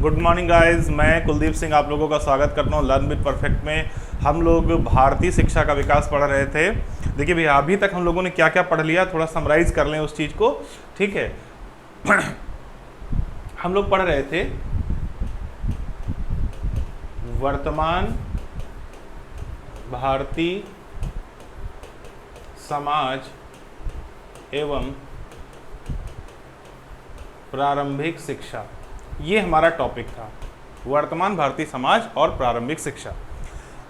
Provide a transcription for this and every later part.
Good morning guys, मैं कुलदीप सिंह आप लोगों का स्वागत करता हूँ लर्न विद परफेक्ट में। हम लोग भारतीय शिक्षा का विकास पढ़ रहे थे। देखिए भैया, अभी तक हम लोगों ने क्या क्या पढ़ लिया, थोड़ा समराइज कर लें उस चीज़ को, ठीक है। हम लोग पढ़ रहे थे वर्तमान भारतीय समाज एवं प्रारंभिक शिक्षा, ये हमारा टॉपिक था, वर्तमान भारतीय समाज और प्रारंभिक शिक्षा।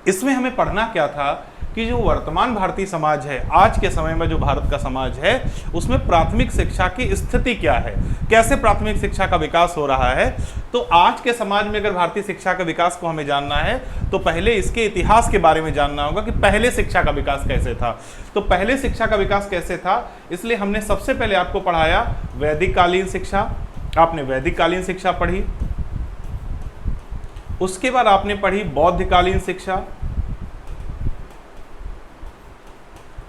इसमें हमें पढ़ना क्या था कि जो वर्तमान भारतीय समाज है, आज के समय में जो भारत का समाज है, उसमें प्राथमिक शिक्षा की स्थिति क्या है, कैसे प्राथमिक शिक्षा का विकास हो रहा है। तो आज के समाज में अगर भारतीय शिक्षा का विकास को हमें जानना है तो पहले इसके इतिहास के बारे में जानना होगा कि पहले शिक्षा का विकास कैसे था। तो पहले शिक्षा का विकास कैसे था, इसलिए हमने सबसे पहले आपको पढ़ाया वैदिक कालीन शिक्षा। आपने वैदिक कालीन शिक्षा पढ़ी, उसके बाद आपने पढ़ी बौद्धकालीन शिक्षा,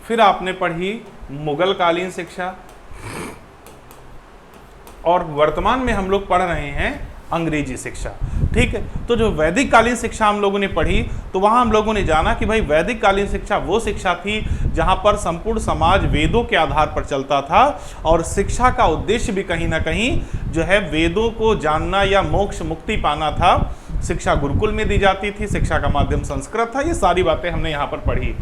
फिर आपने पढ़ी मुगल कालीन शिक्षा, और वर्तमान में हम लोग पढ़ रहे हैं अंग्रेजी शिक्षा। ठीक है, तो जो वैदिक कालीन शिक्षा हम लोगों ने पढ़ी तो वहां हम लोगों ने जाना कि भाई वैदिक कालीन शिक्षा वो शिक्षा थी जहां पर संपूर्ण समाज वेदों के आधार पर चलता था, और शिक्षा का उद्देश्य भी कहीं ना कहीं जो है वेदों को जानना या मोक्ष मुक्ति पाना था। शिक्षा गुरुकुल में दी जाती थी, शिक्षा का माध्यम संस्कृत था। ये सारी बातें हमने यहाँ पर पढ़ी।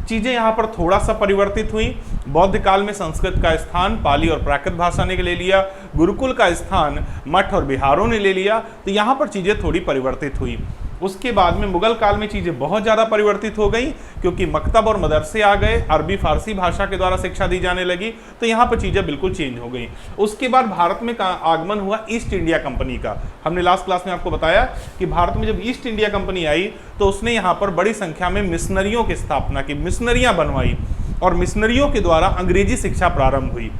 चीज़ें यहाँ पर थोड़ा सा परिवर्तित हुई। बौद्ध काल में संस्कृत का स्थान पाली और प्राकृत भाषा ने ले लिया, गुरुकुल का स्थान मठ और बिहारों ने ले लिया। तो यहाँ पर चीज़ें थोड़ी परिवर्तित हुई। उसके बाद में मुगल काल में चीज़ें बहुत ज़्यादा परिवर्तित हो गई, क्योंकि मकतब और मदरसे आ गए, अरबी फारसी भाषा के द्वारा शिक्षा दी जाने लगी। तो यहाँ पर चीज़ें बिल्कुल चेंज हो गई। उसके बाद भारत में आगमन हुआ ईस्ट इंडिया कंपनी का। हमने लास्ट क्लास में आपको बताया कि भारत में जब ईस्ट इंडिया कंपनी आई तो उसने यहाँ पर बड़ी संख्या में मिशनरियों की स्थापना की, मिशनरियाँ बनवाई, और मिशनरियों के द्वारा अंग्रेजी शिक्षा प्रारंभ हुई।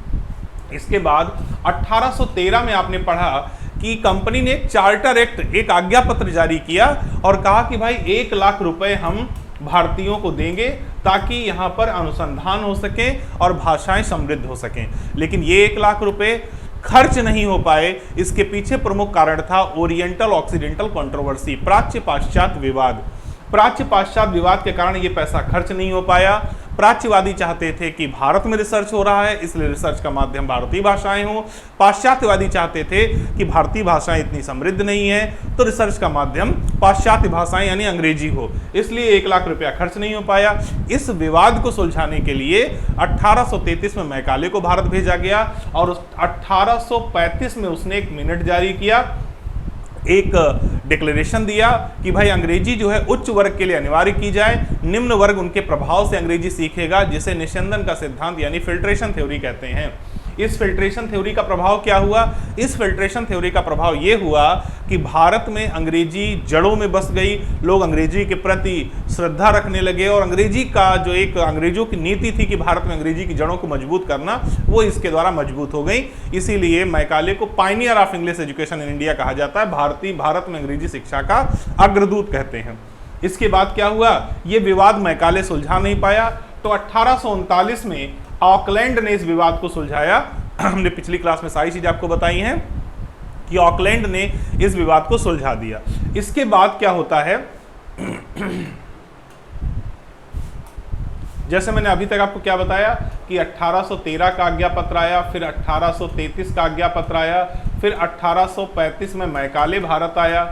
इसके बाद 1813 में आपने पढ़ा कि कंपनी ने एक चार्टर एक्ट, एक आज्ञा पत्र जारी किया और कहा कि भाई 1 लाख रुपए हम भारतीयों को देंगे ताकि यहाँ पर अनुसंधान हो सके और भाषाएं समृद्ध हो सकें। लेकिन ये 1 लाख रुपए खर्च नहीं हो पाए। इसके पीछे प्रमुख कारण था ओरिएंटल ऑक्सीडेंटल कंट्रोवर्सी, प्राच्य पाश्चात्य विवाद। प्राच्य पाश्चात्य विवाद के कारण ये पैसा खर्च नहीं हो पाया। प्राच्यवादी चाहते थे कि भारत में रिसर्च हो रहा है, इसलिए रिसर्च का माध्यम भारतीय भाषाएं हो। पाश्चात्यवादी चाहते थे कि भारतीय भाषाएं इतनी समृद्ध नहीं है, तो रिसर्च का माध्यम पाश्चात्य भाषाएं यानी अंग्रेजी हो, इसलिए 1 लाख रुपया खर्च नहीं हो पाया। इस विवाद को सुलझाने के लिए 1833 में मैकाले को भारत भेजा गया, और 1835 में उसने एक मिनट जारी किया, एक डिक्लेरेशन दिया कि भाई अंग्रेजी जो है उच्च वर्ग के लिए अनिवार्य की जाए, निम्न वर्ग उनके प्रभाव से अंग्रेजी सीखेगा, जिसे निस्यंदन का सिद्धांत यानी फिल्ट्रेशन थ्योरी कहते हैं। इस फिल्ट्रेशन थ्योरी का प्रभाव क्या हुआ? इस फिल्ट्रेशन थ्योरी का प्रभाव ये हुआ कि भारत में अंग्रेजी जड़ों में बस गई, लोग अंग्रेजी के प्रति श्रद्धा रखने लगे, और अंग्रेजी का जो एक अंग्रेजों की नीति थी कि भारत में अंग्रेजी की जड़ों को मजबूत करना, वो इसके द्वारा मजबूत हो गई। इसीलिए मैकाले को Pioneer of English education in India कहा जाता है, भारत में अंग्रेजी शिक्षा का अग्रदूत कहते हैं। इसके बाद क्या हुआ? ये विवाद मैकाले सुलझा नहीं पाया, तो 1839 में ऑकलैंड ने इस विवाद को सुलझाया। हमने पिछली क्लास में सारी चीज आपको बताई हैं कि ऑकलैंड ने इस विवाद को सुलझा दिया। इसके बाद क्या होता है, जैसे मैंने अभी तक आपको क्या बताया कि 1813 का आज्ञा पत्र आया, फिर 1833 का आज्ञा पत्र आया, फिर 1835 में मैकाले भारत आया,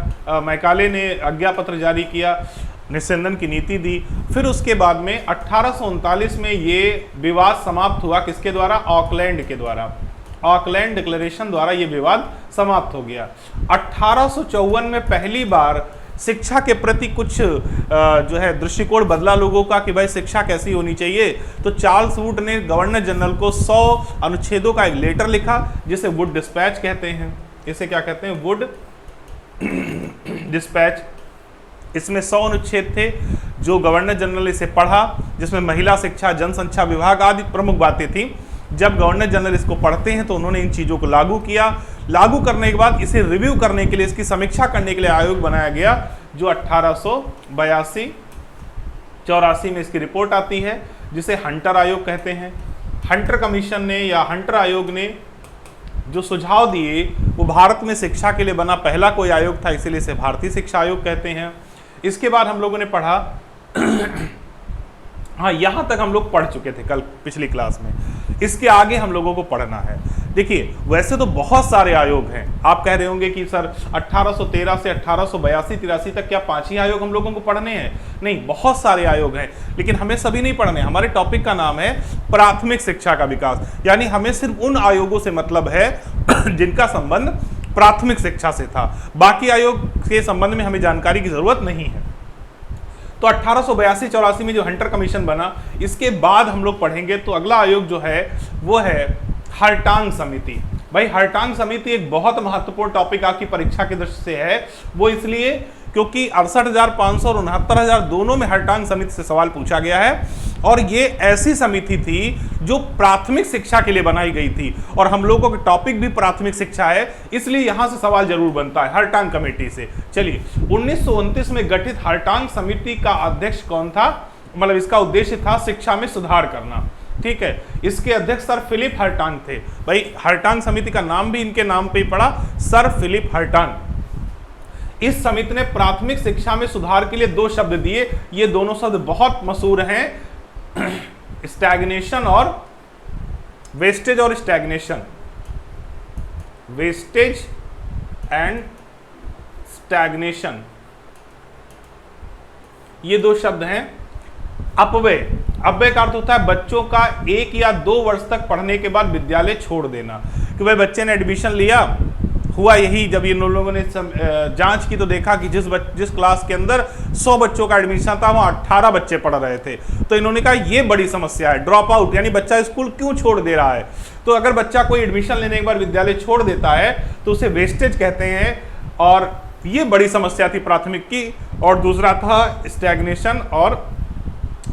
मैकाले ने आज्ञा पत्र जारी किया, निस्यंदन की नीति दी। फिर उसके बाद में 1839 में ये विवाद समाप्त हुआ, किसके द्वारा? ऑकलैंड के द्वारा। ऑकलैंड डिक्लेरेशन द्वारा ये विवाद समाप्त हो गया। 1854 में पहली बार शिक्षा के प्रति कुछ जो है दृष्टिकोण बदला लोगों का कि भाई शिक्षा कैसी होनी चाहिए। तो चार्ल्स वुड ने गवर्नर जनरल को 100 अनुच्छेदों का एक लेटर लिखा, जिसे वुड डिस्पैच कहते हैं। इसे क्या कहते हैं? Wood dispatch. इसमें 100 अनुच्छेद थे, जो गवर्नर जनरल इसे पढ़ा, जिसमें महिला शिक्षा, जनसंख्या विभाग आदि प्रमुख बातें थी। जब गवर्नर जनरल इसको पढ़ते हैं तो उन्होंने इन चीज़ों को लागू किया। लागू करने के बाद इसे रिव्यू करने के लिए, इसकी समीक्षा करने के लिए आयोग बनाया गया, जो 1882-84 में इसकी रिपोर्ट आती है, जिसे हंटर आयोग कहते हैं। हंटर कमीशन ने या हंटर आयोग ने जो सुझाव दिए वो भारत में शिक्षा के लिए बना पहला कोई आयोग था, इसीलिए इसे भारतीय शिक्षा आयोग कहते हैं। इसके बाद हम लोगों ने पढ़ा हाँ, यहाँ तक हम लोग पढ़ चुके थे कल पिछली क्लास में। इसके आगे हम लोगों को पढ़ना है। देखिए, वैसे तो बहुत सारे आयोग हैं। आप कह रहे होंगे कि सर 1813 से 1882-83 तक क्या 5 ही आयोग हम लोगों को पढ़ने हैं? नहीं, बहुत सारे आयोग हैं, लेकिन हमें सभी नहीं पढ़ने। हमारे टॉपिक का नाम है प्राथमिक शिक्षा का विकास, यानी हमें सिर्फ उन आयोगों से मतलब है जिनका संबंध प्राथमिक शिक्षा से था। बाकी आयोग के संबंध में हमें जानकारी की जरूरत नहीं है। तो 1882-84 में जो हंटर कमीशन बना, इसके बाद हम लोग पढ़ेंगे। तो अगला आयोग जो है वो है हर्टांग समिति। भाई, हर्टांग समिति एक बहुत महत्वपूर्ण टॉपिक आपकी परीक्षा की दृष्टि से है। वो इसलिए क्योंकि 68,500 और 69,000 दोनों में हर्टांग समिति से सवाल पूछा गया है, और ये ऐसी समिति थी जो प्राथमिक शिक्षा के लिए बनाई गई थी, और हम लोगों का टॉपिक भी प्राथमिक शिक्षा है, इसलिए यहां से सवाल जरूर बनता है हर्टांग कमेटी से। चलिए, 1929 में गठित हर्टांग समिति का अध्यक्ष कौन था? मतलब इसका उद्देश्य था शिक्षा में सुधार करना। ठीक है, इसके अध्यक्ष सर फिलिप हर्टांग थे। भाई, हर्टांग समिति का नाम भी इनके नाम पे ही पड़ा, सर फिलिप हर्टांग। इस समिति ने प्राथमिक शिक्षा में सुधार के लिए 2 शब्द दिए। ये दोनों शब्द बहुत मशहूर हैं, स्टैग्नेशन और वेस्टेज, और स्टैग्नेशन, वेस्टेज एंड स्टैग्नेशन, ये 2 शब्द हैं। अपव्यय, अपव्यय का अर्थ होता है बच्चों का 1 या 2 वर्ष तक पढ़ने के बाद विद्यालय छोड़ देना। कि भाई बच्चे ने एडमिशन लिया, हुआ यही, जब इन लोगों ने जांच की तो देखा कि जिस क्लास के अंदर 100 बच्चों का एडमिशन था वहाँ 18 बच्चे पढ़ रहे थे। तो इन्होंने कहा ये बड़ी समस्या है, ड्रॉप आउट, यानी बच्चा स्कूल क्यों छोड़ दे रहा है। तो अगर बच्चा कोई एडमिशन लेने के बाद विद्यालय छोड़ देता है तो उसे वेस्टेज कहते हैं, और ये बड़ी समस्या थी प्राथमिक की। और दूसरा था स्टैग्नेशन, और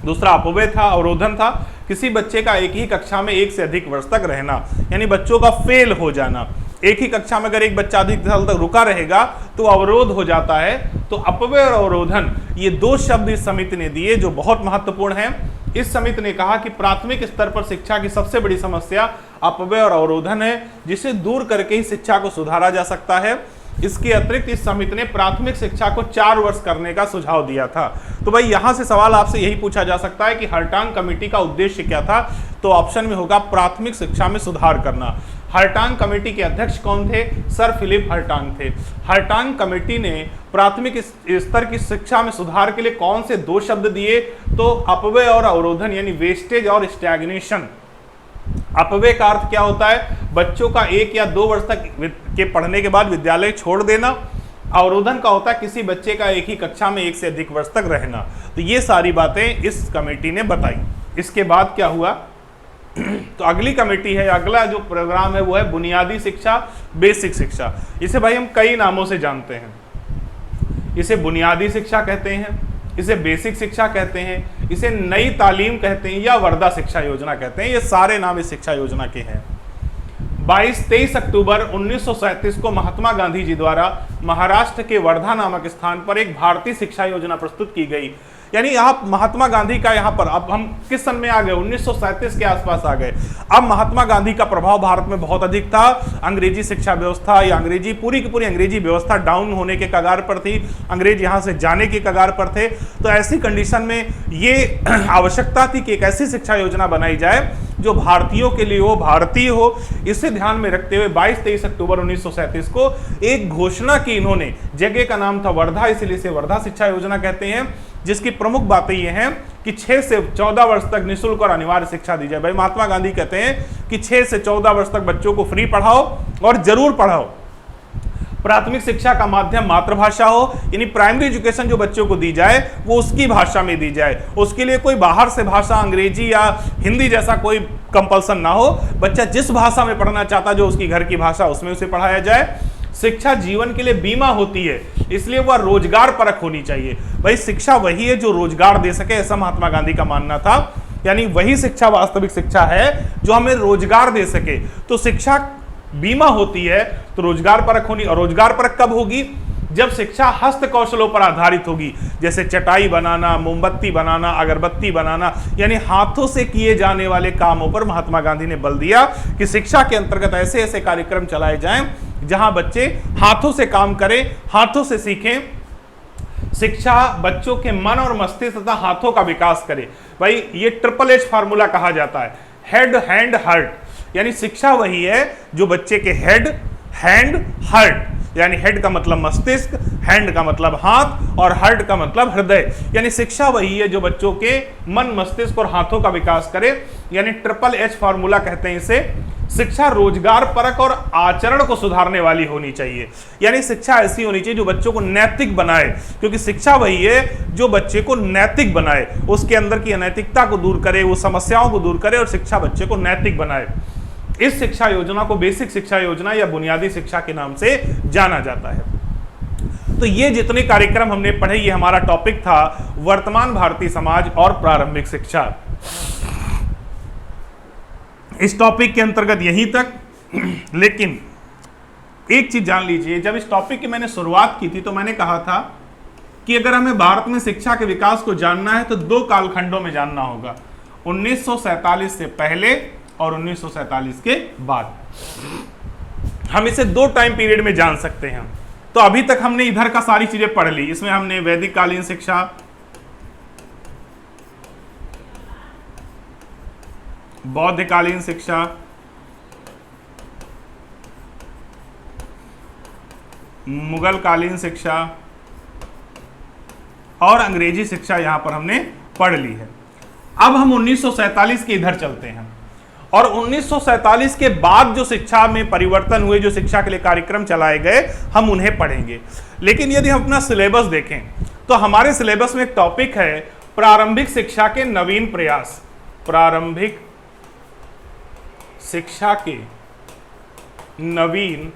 दूसरा अपव्यय था, अवरोधन था। किसी बच्चे का एक ही कक्षा में 1 से अधिक वर्ष तक रहना, यानी बच्चों का फेल हो जाना। एक ही कक्षा में अगर एक बच्चा अधिक साल तक रुका रहेगा तो अवरोध हो जाता है। तो अपव्यय और अवरोधन, ये 2 शब्द इस समिति ने दिए जो बहुत महत्वपूर्ण हैं। इस समिति ने कहा कि प्राथमिक स्तर पर शिक्षा की सबसे बड़ी समस्या अपव्यय और अवरोधन है, जिसे दूर करके ही शिक्षा को सुधारा जा सकता है। इसके अतिरिक्त इस समिति ने प्राथमिक शिक्षा को 4 वर्ष करने का सुझाव दिया था। तो भाई, यहां से सवाल आपसे यही पूछा जा सकता है कि हर्टांग कमेटी का उद्देश्य क्या था? तो ऑप्शन में होगा प्राथमिक शिक्षा में सुधार करना। हर्टांग कमेटी के अध्यक्ष कौन थे? सर फिलिप हर्टांग थे। हर्टांग कमेटी ने प्राथमिक स्तर की शिक्षा में सुधार के लिए कौन से 2 शब्द दिए? तो अपव्यय और अवरोधन, यानी वेस्टेज और स्टैग्नेशन। अपव्यय का अर्थ क्या होता है? बच्चों का 1 या 2 वर्ष तक के पढ़ने के बाद विद्यालय छोड़ देना। अवरोधन का होता है किसी बच्चे का एक ही कक्षा में 1 से अधिक वर्ष तक रहना। तो ये सारी बातें इस कमेटी ने बताई। इसके बाद क्या हुआ? तो अगली कमेटी है, अगला जो प्रोग्राम है वो है बुनियादी शिक्षा, बेसिक शिक्षा। इसे भाई हम कई नामों से जानते हैं। इसे बुनियादी शिक्षा कहते हैं, इसे बेसिक शिक्षा कहते हैं, इसे नई तालीम कहते हैं, या वर्धा शिक्षा योजना कहते हैं। ये सारे नाम इस शिक्षा योजना के हैं। 22-23 अक्टूबर 1937 को महात्मा गांधी जी द्वारा महाराष्ट्र के वर्धा नामक स्थान पर एक भारतीय शिक्षा योजना प्रस्तुत की गई। यानी आप महात्मा गांधी का यहाँ पर, अब हम किस सन में आ गए? 1937 के आसपास आ गए। अब महात्मा गांधी का प्रभाव भारत में बहुत अधिक था। अंग्रेजी शिक्षा व्यवस्था या अंग्रेजी, पूरी की पूरी अंग्रेजी व्यवस्था डाउन होने के कगार पर थी। अंग्रेज यहाँ से जाने के कगार पर थे। तो ऐसी कंडीशन में ये आवश्यकता थी कि एक ऐसी शिक्षा योजना बनाई जाए जो भारतीयों के लिए हो, भारतीय हो। इसे ध्यान में रखते हुए 22-23 अक्टूबर 1937 को एक घोषणा की इन्होंने। जगह का नाम था वर्धा, इसलिए इसे वर्धा शिक्षा योजना कहते हैं, जिसकी प्रमुख बातें ये हैं कि 6 से 14 वर्ष तक निःशुल्क और अनिवार्य शिक्षा दी जाए। भाई, महात्मा गांधी कहते हैं कि 6 से 14 वर्ष तक बच्चों को फ्री पढ़ाओ, और जरूर पढ़ाओ। प्राथमिक शिक्षा का माध्यम मातृभाषा हो, यानी प्राइमरी एजुकेशन जो बच्चों को दी जाए वो उसकी भाषा में दी जाए। उसके लिए कोई बाहर से भाषा, अंग्रेजी या हिंदी जैसा कोई कंपल्सन ना हो। बच्चा जिस भाषा में पढ़ना चाहता, जो उसकी घर की भाषा, उसमें उसे पढ़ाया जाए। शिक्षा जीवन के लिए बीमा होती है, इसलिए वह रोजगार परक होनी चाहिए। भाई, शिक्षा वही है जो रोजगार दे सके, ऐसा महात्मा गांधी का मानना था। यानी वही शिक्षा वास्तविक शिक्षा है जो हमें रोजगार दे सके। तो शिक्षा बीमा होती है तो रोजगार परक होनी, और रोजगार परक कब होगी? जब शिक्षा हस्त कौशलों पर आधारित होगी, जैसे चटाई बनाना, मोमबत्ती बनाना, अगरबत्ती बनाना, यानी हाथों से किए जाने वाले कामों पर महात्मा गांधी ने बल दिया कि शिक्षा के अंतर्गत ऐसे ऐसे कार्यक्रम चलाए जाएं जहां बच्चे हाथों से काम करें, हाथों से सीखें। शिक्षा बच्चों के मन और मस्तिष्क तथा हाथों का विकास करे। भाई ये ट्रिपल एच फार्मूला कहा जाता है, हेड, हैंड, हार्ट। यानी शिक्षा वही है जो बच्चे के हेड, हैंड, हार्ट, यानी हेड का मतलब मस्तिष्क, हैंड का मतलब हाथ और हार्ट का मतलब हृदय, यानी शिक्षा वही है जो बच्चों के मन, मस्तिष्क और हाथों का विकास करे, यानी ट्रिपल एच फार्मूला कहते हैं इसे। शिक्षा रोजगार परक और आचरण को सुधारने वाली होनी चाहिए, यानी शिक्षा ऐसी होनी चाहिए जो बच्चों को नैतिक बनाए, क्योंकि शिक्षा वही है जो बच्चे को नैतिक बनाए, उसके अंदर की अनैतिकता को दूर करे, वो समस्याओं को दूर करे और शिक्षा बच्चे को नैतिक बनाए। इस शिक्षा योजना को बेसिक शिक्षा योजना या बुनियादी शिक्षा के नाम से जाना जाता है। तो ये जितने कार्यक्रम हमने पढ़े, ये हमारा टॉपिक था वर्तमान भारतीय समाज और प्रारंभिक शिक्षा। इस टॉपिक के अंतर्गत यहीं तक, लेकिन एक चीज जान लीजिए, जब इस टॉपिक की मैंने शुरुआत की थी तो मैंने कहा था कि अगर हमें भारत में शिक्षा के विकास को जानना है तो दो कालखंडों में जानना होगा, 1947 से पहले और 1947 के बाद। हम इसे दो टाइम पीरियड में जान सकते हैं। तो अभी तक हमने इधर का सारी चीजें पढ़ ली, इसमें हमने वैदिक कालीन शिक्षा, बौद्धकालीन शिक्षा, मुगल कालीन शिक्षा और अंग्रेजी शिक्षा यहां पर हमने पढ़ ली है। अब हम 1947 के इधर चलते हैं और 1947 के बाद जो शिक्षा में परिवर्तन हुए, जो शिक्षा के लिए कार्यक्रम चलाए गए, हम उन्हें पढ़ेंगे। लेकिन यदि हम अपना सिलेबस देखें तो हमारे सिलेबस में एक टॉपिक है प्रारंभिक शिक्षा के नवीन प्रयास। प्रारंभिक शिक्षा के नवीन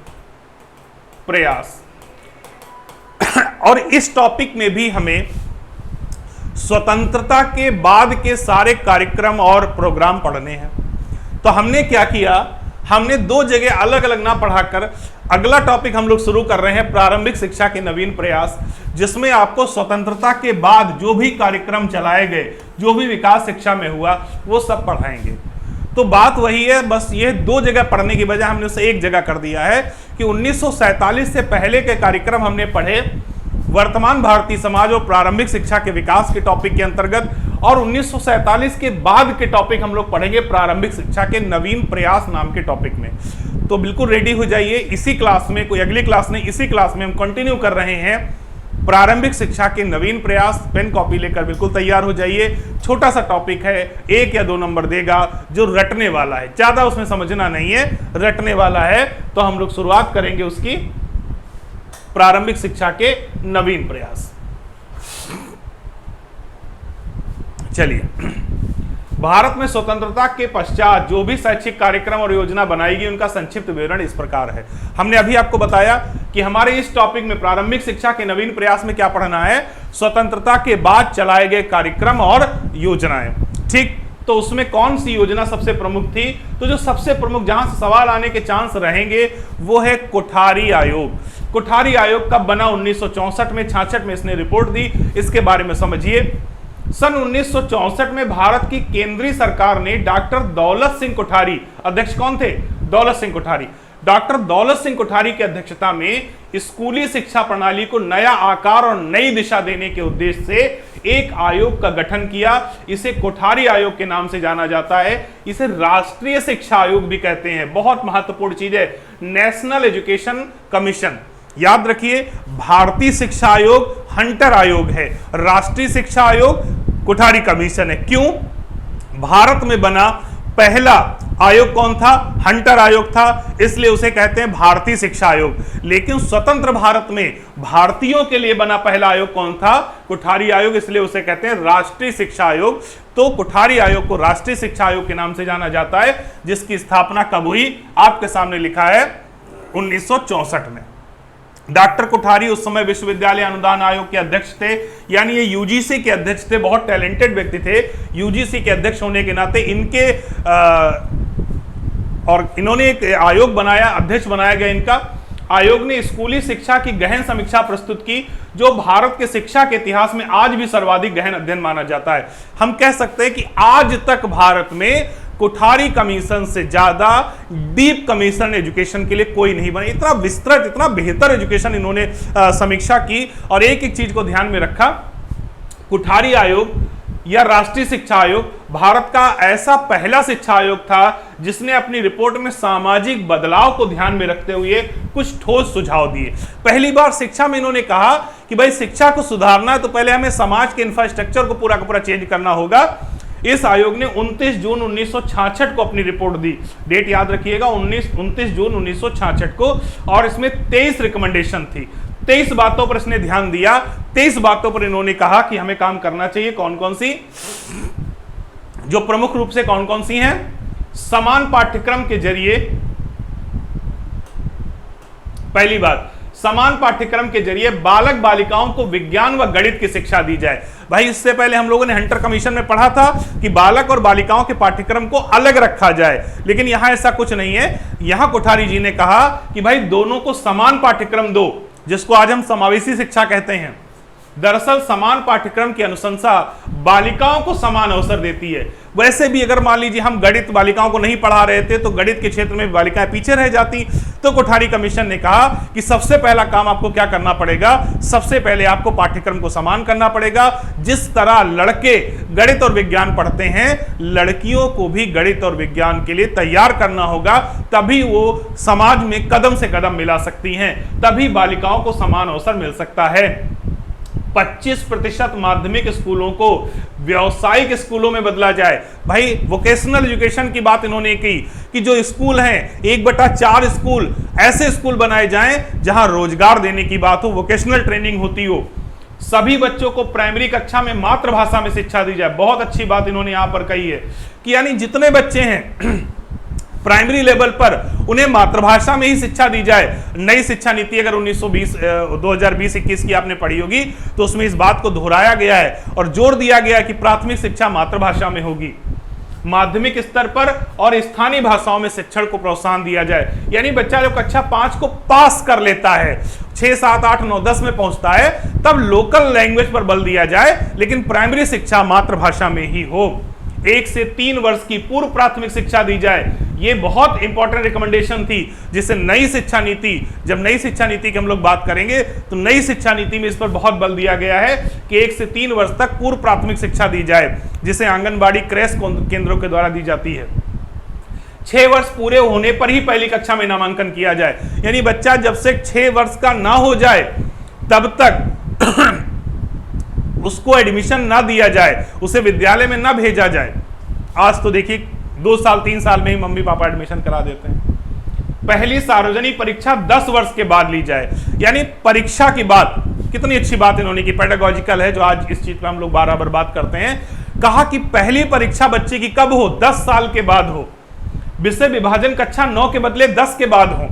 प्रयास और इस टॉपिक में भी हमें स्वतंत्रता के बाद के सारे कार्यक्रम और प्रोग्राम पढ़ने हैं। तो हमने क्या किया, हमने दो जगह अलग अलग ना पढ़ाकर अगला टॉपिक हम लोग शुरू कर रहे हैं प्रारंभिक शिक्षा के नवीन प्रयास, जिसमें आपको स्वतंत्रता के बाद जो भी कार्यक्रम चलाए गए, जो भी विकास शिक्षा में हुआ, वो सब पढ़ाएंगे। तो बात वही है, बस ये दो जगह पढ़ने की बजाय हमने उसे एक जगह कर दिया है कि 1947 से पहले के कार्यक्रम हमने पढ़े वर्तमान भारतीय समाज और प्रारंभिक शिक्षा के विकास के टॉपिक के अंतर्गत, और 1947 के बाद के टॉपिक हम लोग पढ़ेंगे प्रारंभिक शिक्षा के नवीन प्रयास नाम के टॉपिक में। तो बिल्कुल रेडी हो जाइए, इसी क्लास में, कोई अगली क्लास नहीं, इसी क्लास में हम कंटिन्यू कर रहे हैं प्रारंभिक शिक्षा के नवीन प्रयास। पेन कॉपी लेकर बिल्कुल तैयार हो जाइए। छोटा सा टॉपिक है, 1 या 2 नंबर देगा, जो रटने वाला है, ज्यादा उसमें समझना नहीं है, रटने वाला है। तो हम लोग शुरुआत करेंगे उसकी प्रारंभिक शिक्षा के नवीन प्रयास। चलिए, भारत में स्वतंत्रता के पश्चात जो भी शैक्षिक कार्यक्रम और योजना बनाई गई उनका संक्षिप्त विवरण इस प्रकार है। हमने अभी आपको बताया कि हमारे इस टॉपिक में प्रारंभिक शिक्षा के नवीन प्रयास में क्या पढ़ना है, स्वतंत्रता के बाद चलाए गए कार्यक्रम और योजनाएं। ठीक, तो उसमें कौन सी योजना सबसे प्रमुख थी? तो जो सबसे प्रमुख, जहां से सवाल आने के चांस रहेंगे, वो है कोठारी आयोग। कोठारी आयोग कब बना? 1964 में, 66 में इसने रिपोर्ट दी। इसके बारे में समझिए। सन 1964 में भारत की केंद्रीय सरकार ने डॉक्टर दौलत सिंह कोठारी, अध्यक्ष कौन थे? दौलत सिंह कोठारी। डॉक्टर दौलत सिंह कोठारी की अध्यक्षता में स्कूली शिक्षा प्रणाली को नया आकार और नई दिशा देने के उद्देश्य से एक आयोग का गठन किया। इसे कोठारी आयोग के नाम से जाना जाता है। इसे राष्ट्रीय शिक्षा आयोग भी कहते हैं। बहुत महत्वपूर्ण चीज है, नेशनल एजुकेशन कमीशन। याद रखिए, भारतीय शिक्षा आयोग हंटर आयोग है, राष्ट्रीय शिक्षा आयोग कोठारी कमीशन है। क्यों? भारत में बना पहला आयोग कौन था? हंटर आयोग था, इसलिए उसे कहते हैं भारतीय शिक्षा आयोग। लेकिन स्वतंत्र भारत में भारतीयों के लिए बना पहला आयोग कौन था? कोठारी आयोग, इसलिए उसे कहते हैं राष्ट्रीय शिक्षा आयोग। तो कोठारी आयोग को राष्ट्रीय शिक्षा आयोग के नाम से जाना जाता है, जिसकी स्थापना कब हुई? आपके सामने लिखा है 1964 में। डॉक्टर कोठारी उस समय विश्वविद्यालय अनुदान आयोग के अध्यक्ष थे, यानी ये यूजीसी के अध्यक्ष थे। बहुत टैलेंटेड व्यक्ति थे। यूजीसी के अध्यक्ष होने के नाते इन्होंने एक आयोग बनाया, अध्यक्ष बनाया गया इनका, आयोग ने स्कूली शिक्षा की गहन समीक्षा प्रस्तुत की, जो भारत के शिक्षा के इतिहास में आज भी सर्वाधिक गहन अध्ययन माना जाता है। हम कह सकते हैं कि आज तक भारत में कोठारी कमीशन से ज्यादा डीप कमीशन एजुकेशन के लिए कोई नहीं बना। इतना विस्तृत, इतना बेहतर एजुकेशन इन्होंने समीक्षा की और एक एक चीज को ध्यान में रखा। कोठारी आयोग या राष्ट्रीय शिक्षा आयोग भारत का ऐसा पहला शिक्षा आयोग था जिसने अपनी रिपोर्ट में सामाजिक बदलाव को ध्यान में रखते हुए कुछ ठोस सुझाव दिए। पहली बार शिक्षा में इन्होंने कहा कि भाई शिक्षा को सुधारना है तो पहले हमें समाज के इंफ्रास्ट्रक्चर को पूरा का पूरा चेंज करना होगा। इस आयोग ने 29 जून 1966 को अपनी रिपोर्ट दी। डेट याद रखिएगा, 29 जून 1966 को, और इसमें 23 रिकमेंडेशन थी। 23 बातों पर इसने ध्यान दिया। 23 बातों पर इन्होंने कहा कि हमें काम करना चाहिए। कौन कौन सी? जो प्रमुख रूप से कौन कौन सी हैं? समान पाठ्यक्रम के जरिए, पहली बात, समान पाठ्यक्रम के जरिए बालक बालिकाओं को विज्ञान व गणित की शिक्षा दी जाए। भाई इससे पहले हम लोगों ने हंटर कमीशन में पढ़ा था कि बालक और बालिकाओं के पाठ्यक्रम को अलग रखा जाए, लेकिन यहां ऐसा कुछ नहीं है। यहां कोठारी जी ने कहा कि भाई दोनों को समान पाठ्यक्रम दो, जिसको आज हम समावेशी शिक्षा कहते हैं। दरअसल समान पाठ्यक्रम की अनुशंसा बालिकाओं को समान अवसर देती है। वैसे भी अगर मान लीजिए हम गणित बालिकाओं को नहीं पढ़ा रहे थे तो गणित के क्षेत्र में बालिकाएं पीछे रह जाती। तो कोठारी कमीशन ने कहा कि सबसे पहला काम आपको क्या करना पड़ेगा? सबसे पहले आपको पाठ्यक्रम को समान करना पड़ेगा। जिस तरह लड़के गणित और विज्ञान पढ़ते हैं, लड़कियों को भी गणित और विज्ञान के लिए तैयार करना होगा, तभी वो समाज में कदम से कदम मिला सकती हैं, तभी बालिकाओं को समान अवसर मिल सकता है। 25% माध्यमिक स्कूलों को व्यावसायिक स्कूलों में बदला जाए। भाई वोकेशनल एजुकेशन की बात इन्होंने की कि जो स्कूल हैं 1/4 स्कूल ऐसे स्कूल बनाए जाएं जहां रोजगार देने की बात हो, वोकेशनल ट्रेनिंग होती हो। सभी बच्चों को प्राइमरी कक्षा में मातृभाषा में शिक्षा दी जाए। बहुत अच्छी बात इन्होंने यहां पर कही है कि यानी जितने बच्चे हैं प्राइमरी लेवल पर उन्हें मातृभाषा में ही शिक्षा दी जाए। नई शिक्षा नीति अगर 2020-21 की आपने पढ़ी होगी तो उसमें इस बात को दोहराया गया है और जोर दिया गया है कि प्राथमिक शिक्षा मातृभाषा में होगी। माध्यमिक स्तर पर और स्थानीय भाषाओं में शिक्षण को प्रोत्साहन दिया जाए। यानी बच्चा जब कक्षा 5 को पास कर लेता है, 6, 7, 8, 9, 10 में पहुंचता है, तब लोकल लैंग्वेज पर बल दिया जाए, लेकिन प्राइमरी शिक्षा मातृभाषा में ही हो। 1 से 3 वर्ष की पूर्व प्राथमिक शिक्षा दी जाए। ये बहुत इंपॉर्टेंट रिकमेंडेशन थी, जिससे नई शिक्षा नीति, जब नई शिक्षा नीति की हम लोग बात करेंगे तो नई शिक्षा नीति में इस पर बहुत बल दिया गया है कि 1 से 3 वर्ष तक पूर्व प्राथमिक शिक्षा दी जाए, जिसे आंगनबाड़ी क्रैश केंद्रों के द्वारा दी जाती है। 6 वर्ष पूरे होने पर ही पहली कक्षा में नामांकन किया जाए। यानी बच्चा जब से 6 वर्ष का ना हो जाए तब तक उसको एडमिशन ना दिया जाए, उसे विद्यालय में ना भेजा जाए। आज तो देखिए 2 साल 3 साल में ही मम्मी पापा एडमिशन करा देते हैं। पहली सार्वजनिक परीक्षा 10 वर्ष के बाद ली जाए। यानी परीक्षा की बात, कितनी अच्छी बात इन्होंने की, पेडागोजिकल है, जो आज इस चीज पर हम लोग बार बात करते हैं। कहा कि पहली परीक्षा बच्चे की कब हो? 10 साल के बाद हो। विषय विभाजन कक्षा 9 के बदले 10 के बाद हो।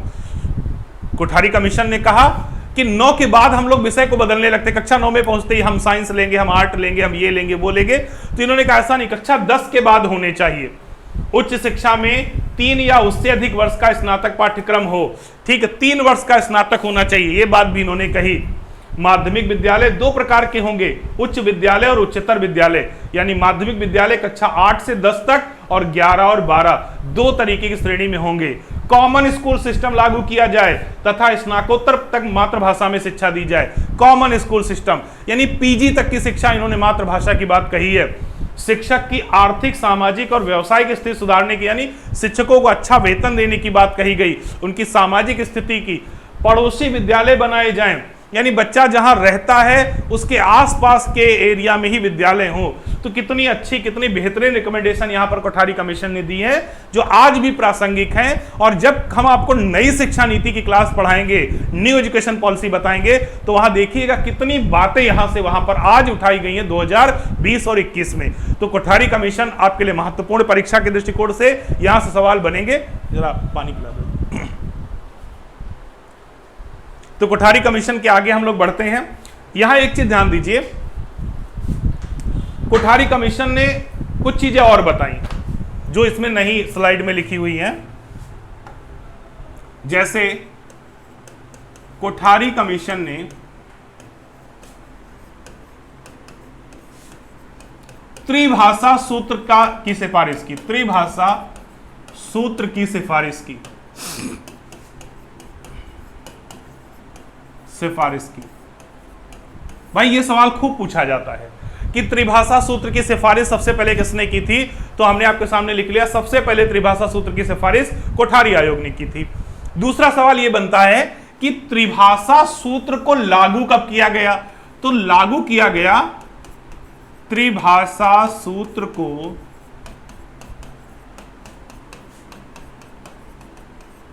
कोठारी कमीशन ने कहा कि 9 के बाद हम लोग विषय को बदलने लगते, कक्षा 9 में पहुंचते ही हम साइंस लेंगे, हम आर्ट लेंगे, हम ये लेंगे, वो लेंगे। तो इन्होंने कहा ऐसा नहीं, कक्षा 10 के बाद होने चाहिए। उच्च शिक्षा में 3 या उससे अधिक वर्ष का स्नातक पाठ्यक्रम हो। ठीक है, 3 वर्ष का स्नातक होना चाहिए, ये बात भी इन्होंने कही। माध्यमिक विद्यालय 2 प्रकार के होंगे, उच्च विद्यालय और उच्चतर विद्यालय। यानी माध्यमिक विद्यालय कक्षा 8 से 10 तक और 11 और 12 2 तरीके की श्रेणी में होंगे। कॉमन स्कूल सिस्टम लागू किया जाए तथा स्नातकोत्तर तक मातृभाषा में शिक्षा दी जाए। कॉमन स्कूल सिस्टम यानी पीजी तक की शिक्षा इन्होंने मातृभाषा की बात कही है। शिक्षक की आर्थिक, सामाजिक और व्यावसायिक स्थिति सुधारने की, यानी शिक्षकों को अच्छा वेतन देने की बात कही गई, उनकी सामाजिक स्थिति की। पड़ोसी विद्यालय बनाए जाएं, यानी बच्चा जहां रहता है उसके आसपास के एरिया में ही विद्यालय हो। तो कितनी अच्छी, कितनी बेहतरीन रिकमेंडेशन यहां पर कोठारी कमीशन ने दी है, जो आज भी प्रासंगिक हैं। और जब हम आपको नई शिक्षा नीति की क्लास पढ़ाएंगे, न्यू एजुकेशन पॉलिसी बताएंगे, तो वहां देखिएगा कितनी बातें यहां से वहां पर आज उठाई गई हैं 2020 और 21 में। तो कोठारी कमीशन आपके लिए महत्वपूर्ण, परीक्षा के दृष्टिकोण से यहां से सवाल बनेंगे। जरा पानी पिला दो। तो कोठारी कमीशन के आगे हम लोग बढ़ते हैं। यहां एक चीज ध्यान दीजिए, कोठारी कमीशन ने कुछ चीजें और बताई जो इसमें नहीं स्लाइड में लिखी हुई हैं। जैसे कोठारी कमीशन ने त्रिभाषा सूत्र की सिफारिश की, त्रिभाषा सूत्र की सिफारिश की, भाई ये सवाल खूब पूछा जाता है कि त्रिभाषा सूत्र की सिफारिश सबसे पहले किसने की थी, तो हमने आपके सामने लिख लिया, सबसे पहले त्रिभाषा सूत्र की सिफारिश कोठारी आयोग ने की थी। दूसरा सवाल यह बनता है कि त्रिभाषा सूत्र को लागू कब किया गया, तो लागू किया गया त्रिभाषा सूत्र को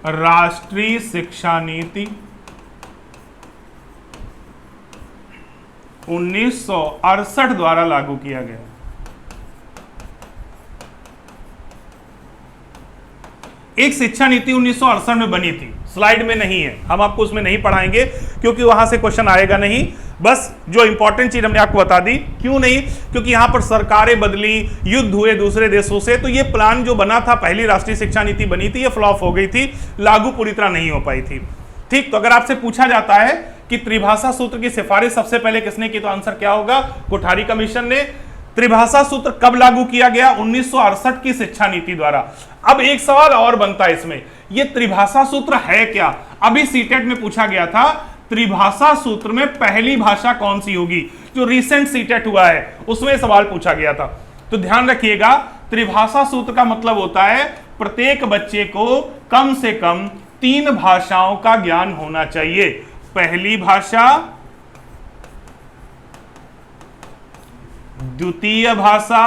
राष्ट्रीय शिक्षा नीति 1968 द्वारा लागू किया गया। एक शिक्षा नीति 1968 में बनी थी, स्लाइड में नहीं है, हम आपको उसमें नहीं पढ़ाएंगे क्योंकि वहां से क्वेश्चन आएगा नहीं। बस जो इंपॉर्टेंट चीज हमने आपको बता दी। क्यों नहीं, क्योंकि यहां पर सरकारें बदली, युद्ध हुए दूसरे देशों से, तो ये प्लान जो बना था, पहली राष्ट्रीय शिक्षा नीति बनी थी, ये फ्लॉप हो गई थी, लागू पूरी तरह नहीं हो पाई थी। ठीक, तो अगर आपसे पूछा जाता है कि त्रिभाषा सूत्र की सिफारिश सबसे पहले किसने की, तो आंसर क्या होगा, कोठारी कमीशन ने। त्रिभाषा सूत्र कब लागू किया गया, 1968 की शिक्षा नीति द्वारा। अब एक सवाल और बनता है इसमें, ये त्रिभाषा सूत्र है क्या। अभी सीटेट में पूछा गया था त्रिभाषा सूत्र में पहली भाषा कौन सी होगी, जो रिसेंट सीटेट हुआ है उसमें सवाल पूछा गया था। तो ध्यान रखिएगा, त्रिभाषा सूत्र का मतलब होता है प्रत्येक बच्चे को कम से कम 3 भाषाओं का ज्ञान होना चाहिए। पहली भाषा, द्वितीय भाषा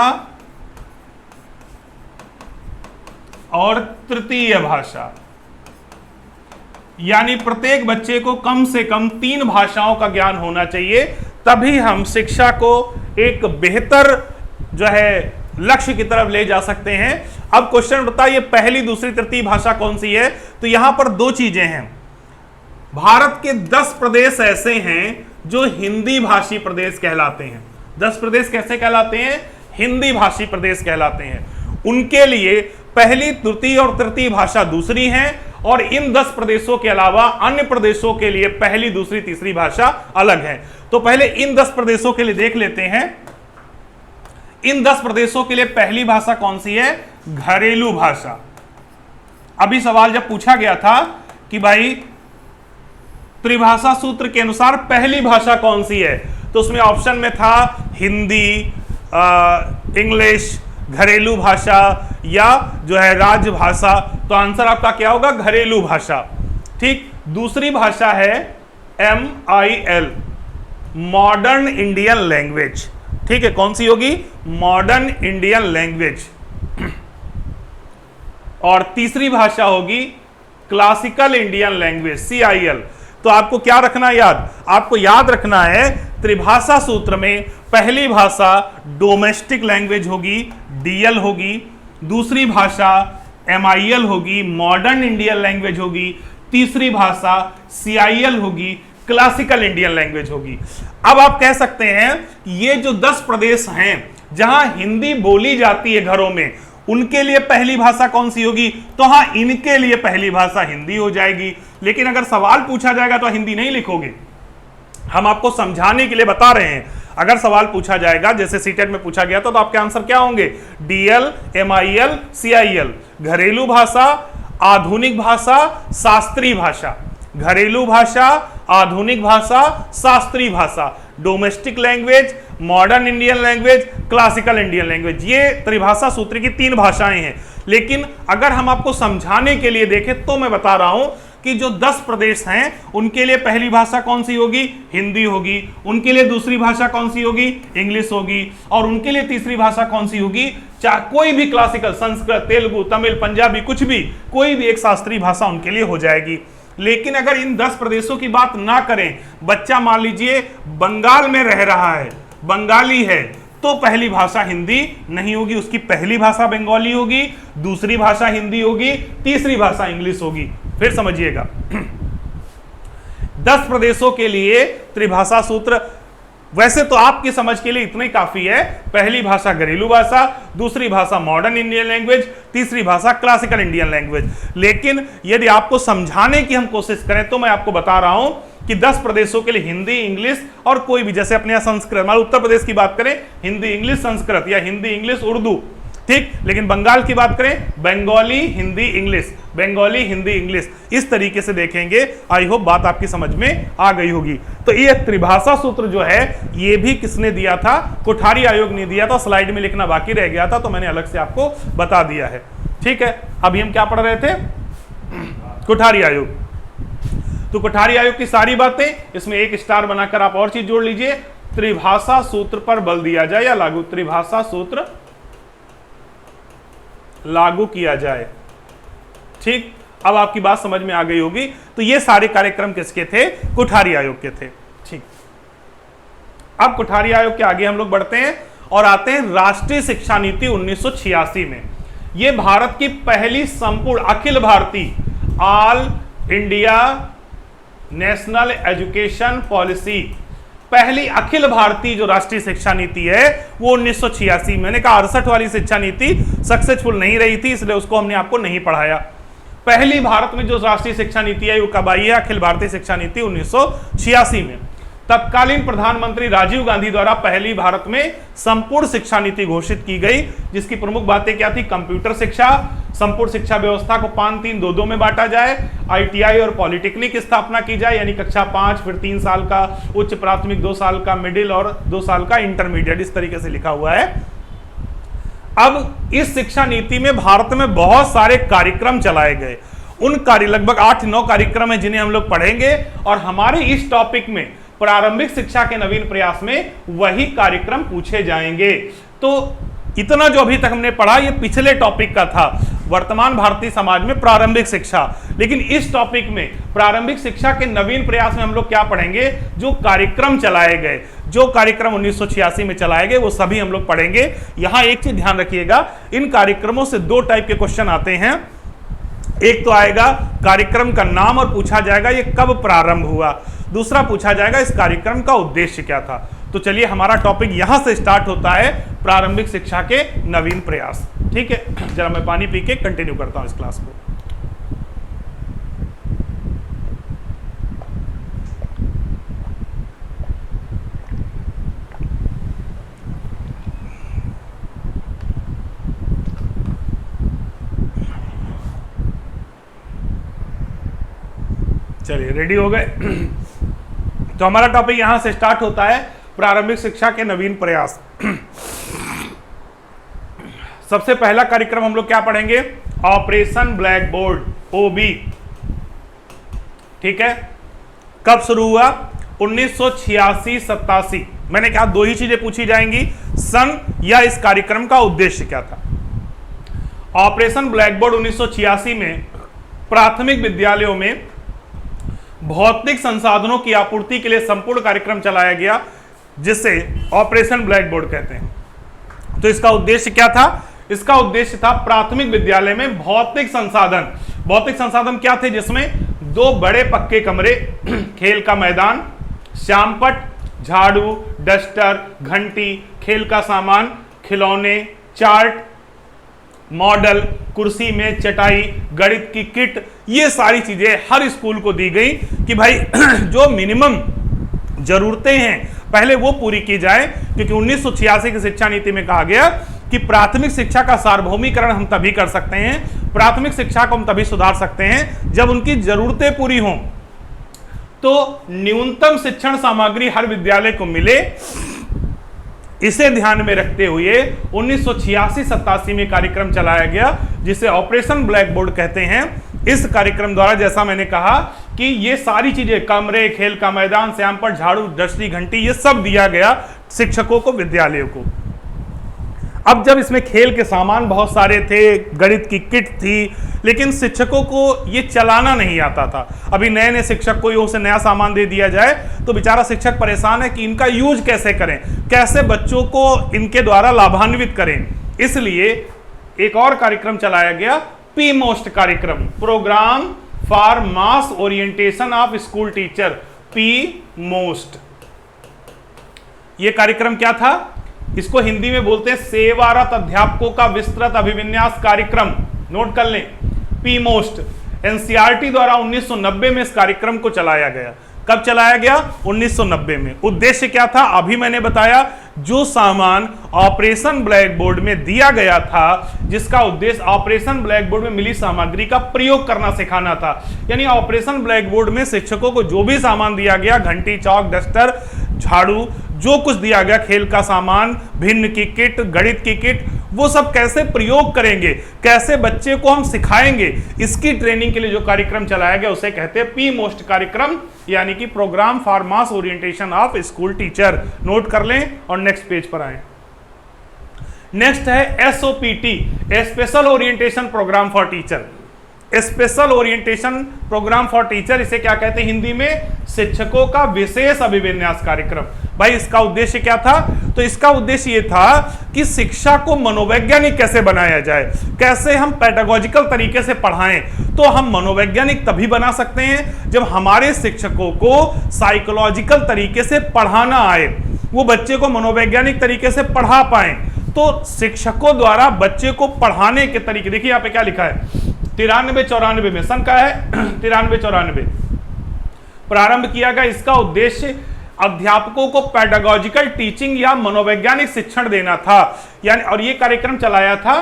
और तृतीय भाषा, यानी प्रत्येक बच्चे को कम से कम 3 भाषाओं का ज्ञान होना चाहिए, तभी हम शिक्षा को एक बेहतर जो है लक्ष्य की तरफ ले जा सकते हैं। अब क्वेश्चन उठता है ये पहली, दूसरी, तृतीय भाषा कौन सी है, तो यहां पर 2 चीजें हैं। भारत के 10 प्रदेश ऐसे हैं जो हिंदी भाषी प्रदेश कहलाते हैं। 10 प्रदेश कैसे कहलाते हैं, हिंदी भाषी प्रदेश कहलाते हैं। उनके लिए पहली, द्वितीय और तृतीय भाषा दूसरी है, और इन 10 प्रदेशों के अलावा अन्य प्रदेशों के लिए पहली, दूसरी, तीसरी भाषा अलग है। तो पहले इन 10 प्रदेशों के लिए देख लेते हैं। इन 10 प्रदेशों के लिए पहली भाषा कौन सी है, घरेलू भाषा। अभी सवाल जब पूछा गया था कि भाई त्रिभाषा सूत्र के अनुसार पहली भाषा कौन सी है, तो उसमें ऑप्शन में था हिंदी, इंग्लिश, घरेलू भाषा या जो है राजभाषा। तो आंसर आपका क्या होगा, घरेलू भाषा। ठीक, दूसरी भाषा है MIL, मॉडर्न इंडियन लैंग्वेज। ठीक है, कौन सी होगी, मॉडर्न इंडियन लैंग्वेज। और तीसरी भाषा होगी क्लासिकल इंडियन लैंग्वेज, CIL। तो आपको क्या रखना याद, आपको याद रखना है त्रिभाषा सूत्र में पहली भाषा डोमेस्टिक लैंग्वेज होगी, DL होगी, दूसरी भाषा MIL होगी, मॉडर्न इंडियन लैंग्वेज होगी, तीसरी भाषा CIL होगी, क्लासिकल इंडियन लैंग्वेज होगी। अब आप कह सकते हैं ये जो 10 प्रदेश हैं जहां हिंदी बोली जाती है घरों में, उनके लिए पहली भाषा कौन सी होगी, तो हाँ, इनके लिए पहली भाषा हिंदी हो जाएगी। लेकिन अगर सवाल पूछा जाएगा तो हिंदी नहीं लिखोगे, हम आपको समझाने के लिए बता रहे हैं। अगर सवाल पूछा जाएगा जैसे सीटेट में पूछा गया था, तो आपके आंसर क्या होंगे, DL, MIL, CIL। घरेलू भाषा, आधुनिक भाषा, शास्त्रीय भाषा। घरेलू भाषा, आधुनिक भाषा, शास्त्रीय भाषा, domestic language, modern Indian language, classical Indian language. ये त्रिभाषा सूत्र की 3 भाषाएं हैं। लेकिन अगर हम आपको समझाने के लिए देखें तो मैं बता रहा हूं कि जो 10 प्रदेश हैं उनके लिए पहली भाषा कौन सी होगी, हिंदी होगी। उनके लिए दूसरी भाषा कौन सी होगी, इंग्लिश होगी। और उनके लिए तीसरी भाषा कौन सी होगी, चाहे कोई भी क्लासिकल, संस्कृत, तेलुगु, तमिल, पंजाबी, कुछ भी, कोई भी एक शास्त्रीय भाषा उनके लिए हो जाएगी। लेकिन अगर इन 10 प्रदेशों की बात ना करें, बच्चा मान लीजिए बंगाल में रह रहा है, बंगाली है, तो पहली भाषा हिंदी नहीं होगी, उसकी पहली भाषा बंगाली होगी, दूसरी भाषा हिंदी होगी, तीसरी भाषा इंग्लिश होगी। फिर समझिएगा, 10 प्रदेशों के लिए त्रिभाषा सूत्र, वैसे तो आपकी समझ के लिए इतना ही काफी है। पहली भाषा घरेलू भाषा, दूसरी भाषा मॉडर्न इंडियन लैंग्वेज, तीसरी भाषा क्लासिकल इंडियन लैंग्वेज। लेकिन यदि आपको समझाने की हम कोशिश करें तो मैं आपको बता रहा हूं कि 10 प्रदेशों के लिए हिंदी, इंग्लिश और कोई भी, जैसे अपने यहाँ संस्कृत, मान उत्तर प्रदेश की बात करें हिंदी इंग्लिश संस्कृत या हिंदी इंग्लिश उर्दू, ठीक। लेकिन बंगाल की बात करें बंगाली हिंदी इंग्लिश, बंगाली हिंदी इंग्लिश, इस तरीके से देखेंगे। आई होप बात आपकी समझ में आ गई होगी। तो ये त्रिभाषा सूत्र जो है ये भी किसने दिया था? कोठारी आयोग ने दिया था। स्लाइड में लिखना बाकी रह गया था तो मैंने अलग से आपको बता दिया है, ठीक है। अभी हम क्या पढ़ रहे थे? कोठारी आयोग। तो कोठारी आयोग की सारी बातें, इसमें एक स्टार बनाकर आप और चीज जोड़ लीजिए, त्रिभाषा सूत्र पर बल दिया जाए या लागू, त्रिभाषा सूत्र लागू किया जाए, ठीक। अब आपकी बात समझ में आ गई होगी। तो ये सारे कार्यक्रम किसके थे? कोठारी आयोग के थे, ठीक। अब कोठारी आयोग के आगे हम लोग बढ़ते हैं और आते हैं राष्ट्रीय शिक्षा नीति 1986 में। ये भारत की पहली संपूर्ण Akhil Bharatiya all India national education policy, पहली अखिल भारतीय जो राष्ट्रीय शिक्षा नीति है वो 1986। मैंने कहा 68 वाली शिक्षा नीति सक्सेसफुल नहीं रही थी, इसलिए उसको हमने आपको नहीं पढ़ाया। पहली भारत में जो राष्ट्रीय शिक्षा नीति है वो कब आई है? अखिल भारतीय शिक्षा नीति 1986 में। तत्कालीन प्रधानमंत्री राजीव गांधी द्वारा पहली भारत में संपूर्ण शिक्षा नीति घोषित की गई, जिसकी प्रमुख बातें क्या थी? कंप्यूटर शिक्षा, संपूर्ण शिक्षा व्यवस्था को 5-3-2-2 में बांटा जाए, ITI और पॉलिटेक्निक की स्थापना की जाए, यानी कक्षा 5, फिर 3 साल का उच्च प्राथमिक, 2 साल का मिडिल और 2 साल का इंटरमीडिएट, इस तरीके से लिखा हुआ है। अब इस शिक्षा नीति में भारत में बहुत सारे कार्यक्रम चलाए गए। उन कार्य लगभग 8-9 कार्यक्रम है जिन्हें हम लोग पढ़ेंगे और हमारे इस टॉपिक में प्रारंभिक शिक्षा के नवीन प्रयास में वही कार्यक्रम पूछे जाएंगे। तो इतना जो अभी तक हमने पढ़ा ये पिछले टॉपिक का था, वर्तमान भारतीय समाज में प्रारंभिक शिक्षा। लेकिन इस टॉपिक में प्रारंभिक शिक्षा के नवीन प्रयास में हम लोग क्या पढ़ेंगे? जो कार्यक्रम चलाए गए, जो कार्यक्रम 1986 में चलाए गए वो सभी हम लोग पढ़ेंगे। यहां एक चीज ध्यान रखिएगा, इन कार्यक्रमों से 2 टाइप के क्वेश्चन आते हैं। एक तो आएगा कार्यक्रम का नाम और पूछा जाएगा ये कब प्रारंभ हुआ, दूसरा पूछा जाएगा इस कार्यक्रम का उद्देश्य क्या था। तो चलिए हमारा टॉपिक यहां से स्टार्ट होता है, प्रारंभिक शिक्षा के नवीन प्रयास, ठीक है। जरा मैं पानी पी के कंटिन्यू करता हूं इस क्लास को। चलिए रेडी हो गए? तो हमारा टॉपिक यहां से स्टार्ट होता है, प्रारंभिक शिक्षा के नवीन प्रयास। सबसे पहला कार्यक्रम हम लोग क्या पढ़ेंगे? ऑपरेशन ब्लैक बोर्ड, OB, ठीक है। कब शुरू हुआ? 1986-87। मैंने कहा 2 ही चीजें पूछी जाएंगी, सन या इस कार्यक्रम का उद्देश्य क्या था। ऑपरेशन ब्लैक बोर्ड 1986 में प्राथमिक विद्यालयों में भौतिक संसाधनों की आपूर्ति के लिए संपूर्ण कार्यक्रम चलाया गया, जिसे ऑपरेशन ब्लैक बोर्ड कहते हैं। तो इसका उद्देश्य क्या था? इसका उद्देश्य था प्राथमिक विद्यालय में भौतिक संसाधन। भौतिक संसाधन क्या थे? जिसमें 2 बड़े पक्के कमरे, खेल का मैदान, श्यामपट्ट, झाड़ू, डस्टर, घंटी, खेल का सामान, खिलौने, चार्ट, मॉडल, कुर्सी में चटाई, गणित की किट, ये सारी चीजें हर स्कूल को दी गई कि भाई जो मिनिमम जरूरतें हैं पहले वो पूरी की जाए। क्योंकि 1986 की शिक्षा नीति में कहा गया कि प्राथमिक शिक्षा का सार्वभौमिकरण हम तभी कर सकते हैं, प्राथमिक शिक्षा को हम तभी सुधार सकते हैं जब उनकी जरूरतें पूरी हों। तो न्यूनतम शिक्षण सामग्री हर विद्यालय को मिले, इसे ध्यान में रखते हुए 1986-87 में कार्यक्रम चलाया गया, जिसे ऑपरेशन ब्लैक बोर्ड कहते हैं। इस कार्यक्रम द्वारा जैसा मैंने कहा कि ये सारी चीजें, कमरे, खेल का मैदान, श्यामपट्ट, झाड़ू, डस्टी, घंटी, ये सब दिया गया शिक्षकों को, विद्यालयों को। अब जब इसमें खेल के सामान बहुत सारे थे, गणित की किट थी, लेकिन शिक्षकों को ये चलाना नहीं आता था। अभी नए नए शिक्षक को उसे नया सामान दे दिया जाए तो बेचारा शिक्षक परेशान है कि इनका यूज कैसे करें, कैसे बच्चों को इनके द्वारा लाभान्वित करें। इसलिए एक और कार्यक्रम चलाया गया, PMOST कार्यक्रम, programme for mass orientation of school teacher, PMOST। ये कार्यक्रम क्या था? इसको हिंदी में बोलते हैं सेवारत अध्यापकों का विस्तृत अभिविन्यास कार्यक्रम। नोट कर लें, PMOST। NCERT द्वारा 1990 में इस कार्यक्रम को चलाया गया। कब चलाया गया? 1990 में। उद्देश्य क्या था? अभी मैंने बताया, जो सामान ऑपरेशन ब्लैक बोर्ड में दिया गया था, जिसका उद्देश्य ऑपरेशन ब्लैक बोर्ड में मिली सामग्री का प्रयोग करना सिखाना था। यानी ऑपरेशन ब्लैक बोर्ड में शिक्षकों को जो भी सामान दिया गया, घंटी, चौक, डस्टर, झाड़ू, जो कुछ दिया गया, खेल का सामान, भिन्न की किट, गणित की किट, वो सब कैसे प्रयोग करेंगे, कैसे बच्चे को हम सिखाएंगे, इसकी ट्रेनिंग के लिए जो कार्यक्रम चलाया गया उसे कहते हैं पी मोस्ट कार्यक्रम, यानी कि programme for mass orientation of school teacher. Note कर लें और नेक्स्ट पेज पर आए। नेक्स्ट है SOPT, special orientation programme for teacher. Special orientation programme for teacher, इसे क्या कहते हैं हिंदी में? शिक्षकों का विशेष अभिविन्यास कार्यक्रम। भाई इसका उद्देश्य क्या था? तो इसका उद्देश्य ये था कि शिक्षा को मनोवैज्ञानिक कैसे बनाया जाए, कैसे हम पेडागोजिकल तरीके से पढ़ाएं। तो हम मनोवैज्ञानिक तभी बना सकते हैं जब हमारे शिक्षकों को साइकोलॉजिकल तरीके से पढ़ाना आए, वो बच्चे को मनोवैज्ञानिक तरीके से पढ़ा पाए। तो शिक्षकों द्वारा बच्चे को पढ़ाने के तरीके, देखिए यहाँ पे क्या लिखा है, 93-94 में, सन का है 93-94 प्रारंभ किया गया। इसका उद्देश्य अध्यापकों को पेडागोजिकल टीचिंग या मनोवैज्ञानिक शिक्षण देना था। यानी, और ये कार्यक्रम चलाया था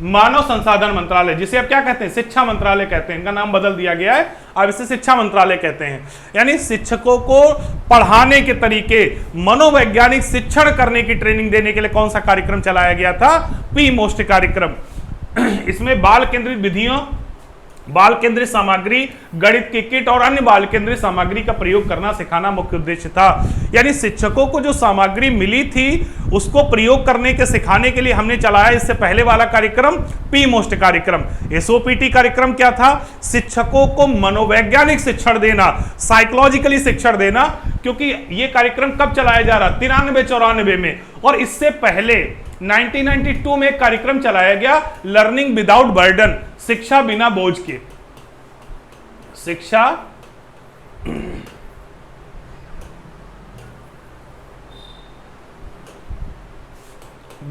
मानव संसाधन मंत्रालय, जिसे अब क्या कहते हैं? शिक्षा मंत्रालय कहते हैं। इनका नाम बदल दिया गया है, अब इसे शिक्षा मंत्रालय कहते हैं। यानी शिक्षकों को पढ़ाने के तरीके, मनोवैज्ञानिक शिक्षण करने की ट्रेनिंग देने के लिए कौन सा कार्यक्रम चलाया गया था? पी मोस्ट कार्यक्रम। इसमें बाल केंद्रित विधियों, बाल केंद्रित सामग्री, गणित की किट और अन्य बाल केंद्रित सामग्री का प्रयोग करना सिखाना मुख्य उद्देश्य था। यानी शिक्षकों को जो सामग्री मिली थी उसको प्रयोग करने के सिखाने के लिए हमने चलाया इससे पहले वाला कार्यक्रम पी मोस्ट कार्यक्रम। एसओपीटी कार्यक्रम क्या था? शिक्षकों को मनोवैज्ञानिक शिक्षण देना, साइकोलॉजिकली शिक्षण देना। क्योंकि ये कार्यक्रम कब चलाया जा रहा? 93-94 में। और इससे पहले 1992 में एक कार्यक्रम चलाया गया, लर्निंग विदाउट बर्डन, शिक्षा बिना बोझ के। शिक्षा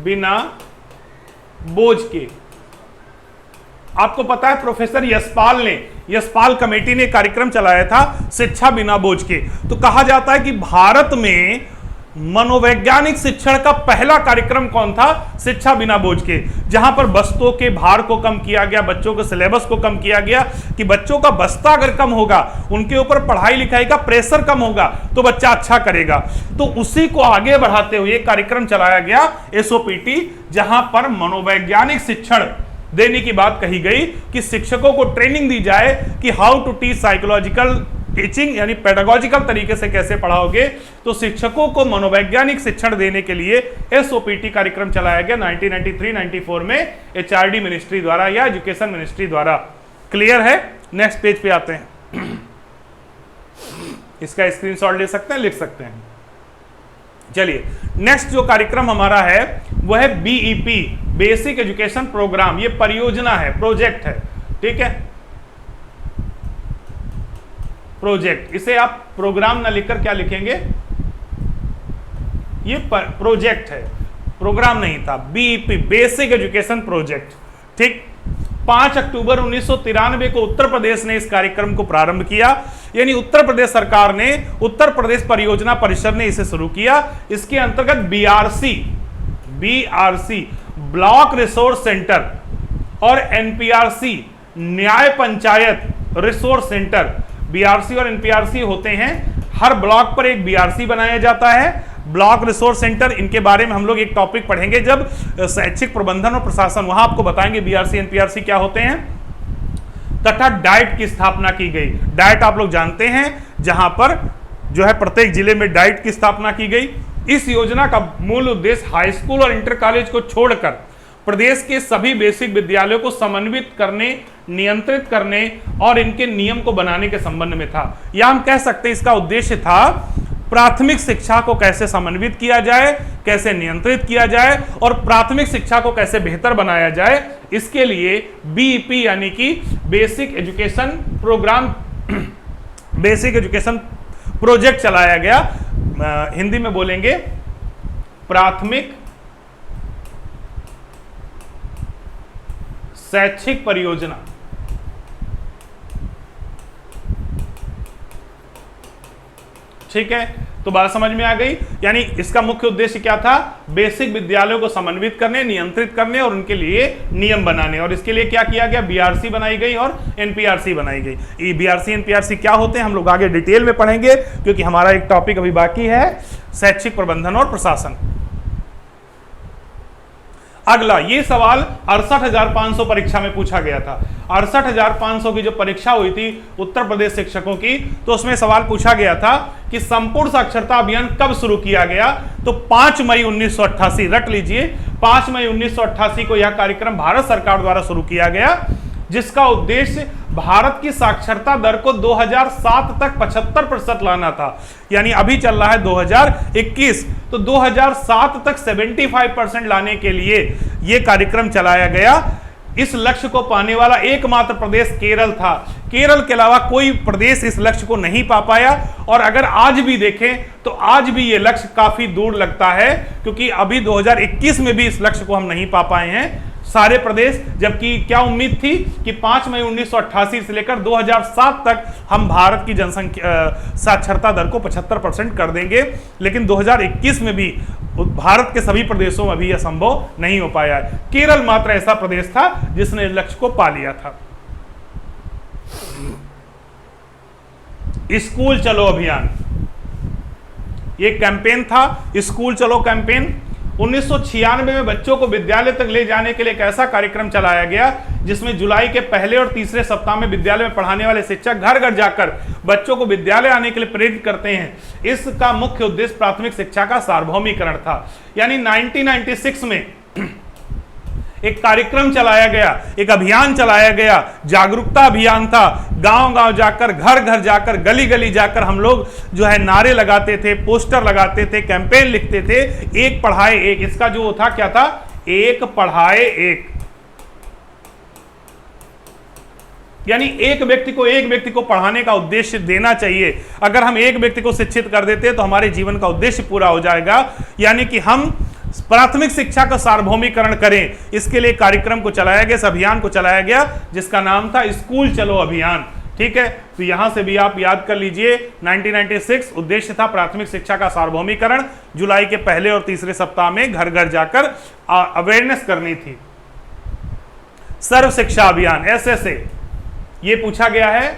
बिना बोझ के। आपको पता है प्रोफेसर यशपाल कमेटी ने कार्यक्रम चलाया था शिक्षा बिना बोझ के। तो कहा जाता है कि भारत में मनोवैज्ञानिक शिक्षण का पहला कार्यक्रम कौन था? शिक्षा बिना बोझ के, जहां पर बस्तों के भार को कम किया गया, बच्चों के सिलेबस को कम किया गया कि बच्चों का बस्ता अगर कम होगा, उनके ऊपर पढ़ाई लिखाई का प्रेशर कम होगा तो बच्चा अच्छा करेगा। तो उसी को आगे बढ़ाते हुए कार्यक्रम चलाया गया एसओपीटी, जहां पर मनोवैज्ञानिक शिक्षण देने की बात कही गई कि शिक्षकों को ट्रेनिंग दी जाए कि how to teach psychological teaching, यानी पेडागोजिकल तरीके से कैसे पढ़ाओगे। तो शिक्षकों को मनोवैज्ञानिक शिक्षण देने के लिए एसओपीटी कार्यक्रम चलाया गया 1993-94 में एचआरडी मिनिस्ट्री द्वारा या एजुकेशन मिनिस्ट्री द्वारा। क्लियर है? नेक्स्ट पेज पे आते हैं। इसका स्क्रीनशॉट ले सकते हैं, लिख सकते हैं। चलिए नेक्स्ट जो कार्यक्रम हमारा है वो है बीईपी, बेसिक एजुकेशन प्रोग्राम। ये परियोजना है, प्रोजेक्ट है, ठीक है, प्रोजेक्ट। इसे आप प्रोग्राम ना लिखकर क्या लिखेंगे? ये प्रोजेक्ट है, प्रोग्राम नहीं था। बीईपी, बेसिक एजुकेशन प्रोजेक्ट, ठीक। 5 अक्टूबर 1993 को उत्तर प्रदेश ने इस कार्यक्रम को प्रारंभ किया। यानी उत्तर प्रदेश सरकार ने, उत्तर प्रदेश परियोजना परिषद ने इसे शुरू किया। इसके अंतर्गत बीआरसी ब्लॉक रिसोर्स सेंटर और एनपीआरसी न्याय पंचायत रिसोर्स सेंटर, बीआरसी और एनपीआरसी होते हैं। हर ब्लॉक पर एक बीआरसी बनाया जाता है, ब्लॉक रिसोर्स सेंटर। इनके बारे में हम लोग एक टॉपिक पढ़ेंगे जब शैक्षिक प्रबंधन और प्रशासन, वहां आपको बताएंगे बीआरसी एनपीआरसी क्या होते हैं। तथा डाइट की स्थापना की गई। डाइट आप लोग जानते हैं, जहां पर जो है प्रत्येक जिले में डाइट की स्थापना की गई। इस योजना का मूल उद्देश्य हाई स्कूल और इंटर कॉलेज को छोड़कर प्रदेश के सभी बेसिक विद्यालयों को समन्वित करने, नियंत्रित करने और इनके नियम को बनाने के संबंध में था। या हम कह सकते हैं इसका उद्देश्य था प्राथमिक शिक्षा को कैसे समन्वित किया जाए, कैसे नियंत्रित किया जाए और प्राथमिक शिक्षा को कैसे बेहतर बनाया जाए। इसके लिए बीईपी यानी कि basic education programme, basic education project चलाया गया। हिंदी में बोलेंगे प्राथमिक शैक्षिक परियोजना। ठीक है, तो बात समझ में आ गई। यानी इसका मुख्य उद्देश्य क्या था? बेसिक विद्यालयों को समन्वित करने, नियंत्रित करने और उनके लिए नियम बनाने। और इसके लिए क्या किया गया? बीआरसी बनाई गई और एनपीआरसी बनाई गई। ये बीआरसी एनपीआरसी क्या होते हैं हम लोग आगे डिटेल में पढ़ेंगे, क्योंकि हमारा एक टॉपिक अभी बाकी है, शैक्षिक प्रबंधन और प्रशासन। अगला ये सवाल 68,500 परीक्षा में पूछा गया था। 68,500 की जो परीक्षा हुई थी उत्तर प्रदेश शिक्षकों की, तो उसमें सवाल पूछा गया था कि संपूर्ण साक्षरता अभियान कब शुरू किया गया? तो 5 मई 1988, रट लीजिए, 5 मई 1988 को यह कार्यक्रम भारत सरकार द्वारा शुरू किया गया, जिसका उद्देश्य भारत की साक्षरता दर को 2007 तक 75% लाना था। यानी अभी चल रहा है 2021, तो 2007 तक 75% लाने के लिए यह कार्यक्रम चलाया गया। इस लक्ष्य को पाने वाला एकमात्र प्रदेश केरल था। केरल के अलावा कोई प्रदेश इस लक्ष्य को नहीं पा पाया। और अगर आज भी देखें तो आज भी ये लक्ष्य काफी दूर लगता है, क्योंकि अभी 2021 में भी इस लक्ष्य को हम नहीं पा पाए हैं सारे प्रदेश। जबकि क्या उम्मीद थी कि 5 मई 1988 से लेकर 2007 तक हम भारत की जनसंख्या साक्षरता दर को 75% कर देंगे, लेकिन 2021 में भी भारत के सभी प्रदेशों में भी यह संभव नहीं हो पाया है। केरल मात्र ऐसा प्रदेश था जिसने लक्ष्य को पा लिया था। स्कूल चलो अभियान, ये कैंपेन था, स्कूल चलो कैंपेन। 1996 में बच्चों को विद्यालय तक ले जाने के लिए एक ऐसा कार्यक्रम चलाया गया, जिसमें जुलाई के पहले और तीसरे सप्ताह में विद्यालय में पढ़ाने वाले शिक्षक घर घर जाकर बच्चों को विद्यालय आने के लिए प्रेरित करते हैं। इसका मुख्य उद्देश्य प्राथमिक शिक्षा का सार्वभौमिकरण था। यानी 1996 में एक कार्यक्रम चलाया गया, एक अभियान चलाया गया, जागरूकता अभियान था। गांव गांव जाकर, घर घर जाकर, गली गली जाकर हम लोग जो है नारे लगाते थे, पोस्टर लगाते थे, कैंपेन लिखते थे, एक पढ़ाए एक। इसका जो था क्या था? एक पढ़ाए एक। यानी एक व्यक्ति को पढ़ाने का उद्देश्य देना चाहिए। अगर हम एक व्यक्ति को शिक्षित कर देते हैं तो हमारे जीवन का उद्देश्य पूरा हो जाएगा। यानी कि हम प्राथमिक शिक्षा का सार्वभौमिकरण करें, इसके लिए कार्यक्रम को चलाया गया, इस अभियान को चलाया गया, जिसका नाम था स्कूल चलो अभियान। ठीक है, तो यहां से भी आप याद कर लीजिए 1996 उद्देश्य था प्राथमिक शिक्षा का सार्वभौमिकरण। जुलाई के पहले और तीसरे सप्ताह में घर घर जाकर अवेयरनेस करनी थी। सर्व शिक्षा अभियान, SSA, ये पूछा गया है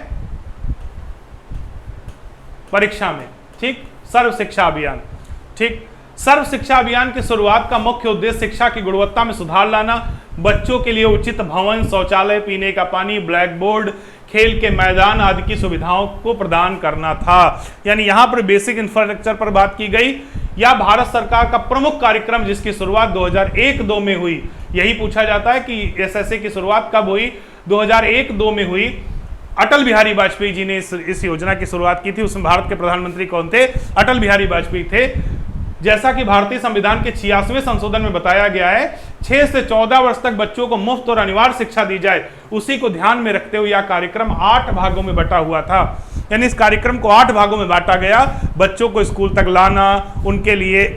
परीक्षा में। ठीक, सर्व शिक्षा अभियान। ठीक, सर्व शिक्षा अभियान की शुरुआत का मुख्य उद्देश्य शिक्षा की गुणवत्ता में सुधार लाना, बच्चों के लिए उचित भवन, शौचालय, पीने का पानी, ब्लैक बोर्ड, खेल के मैदान आदि की सुविधाओं को प्रदान करना था। यानी यहां पर बेसिक इंफ्रास्ट्रक्चर पर बात की गई। या भारत सरकार का प्रमुख कार्यक्रम जिसकी शुरुआत 2001-2 में हुई। यही पूछा जाता है कि SSA की शुरुआत कब हुई? 2001-2 में हुई। अटल बिहारी वाजपेयी जी ने इस योजना की शुरुआत की थी। उसमें भारत के प्रधानमंत्री कौन थे? अटल बिहारी वाजपेयी थे। जैसा कि भारतीय संविधान के 86वें संशोधन में बताया गया है, 6 से 14 वर्ष तक बच्चों को मुफ्त और अनिवार्य शिक्षा दी जाए, उसी को ध्यान में रखते हुए यह कार्यक्रम 8 भागों में बटा हुआ था। यानी इस कार्यक्रम को 8 भागों में बांटा गया। बच्चों को स्कूल तक लाना, उनके लिए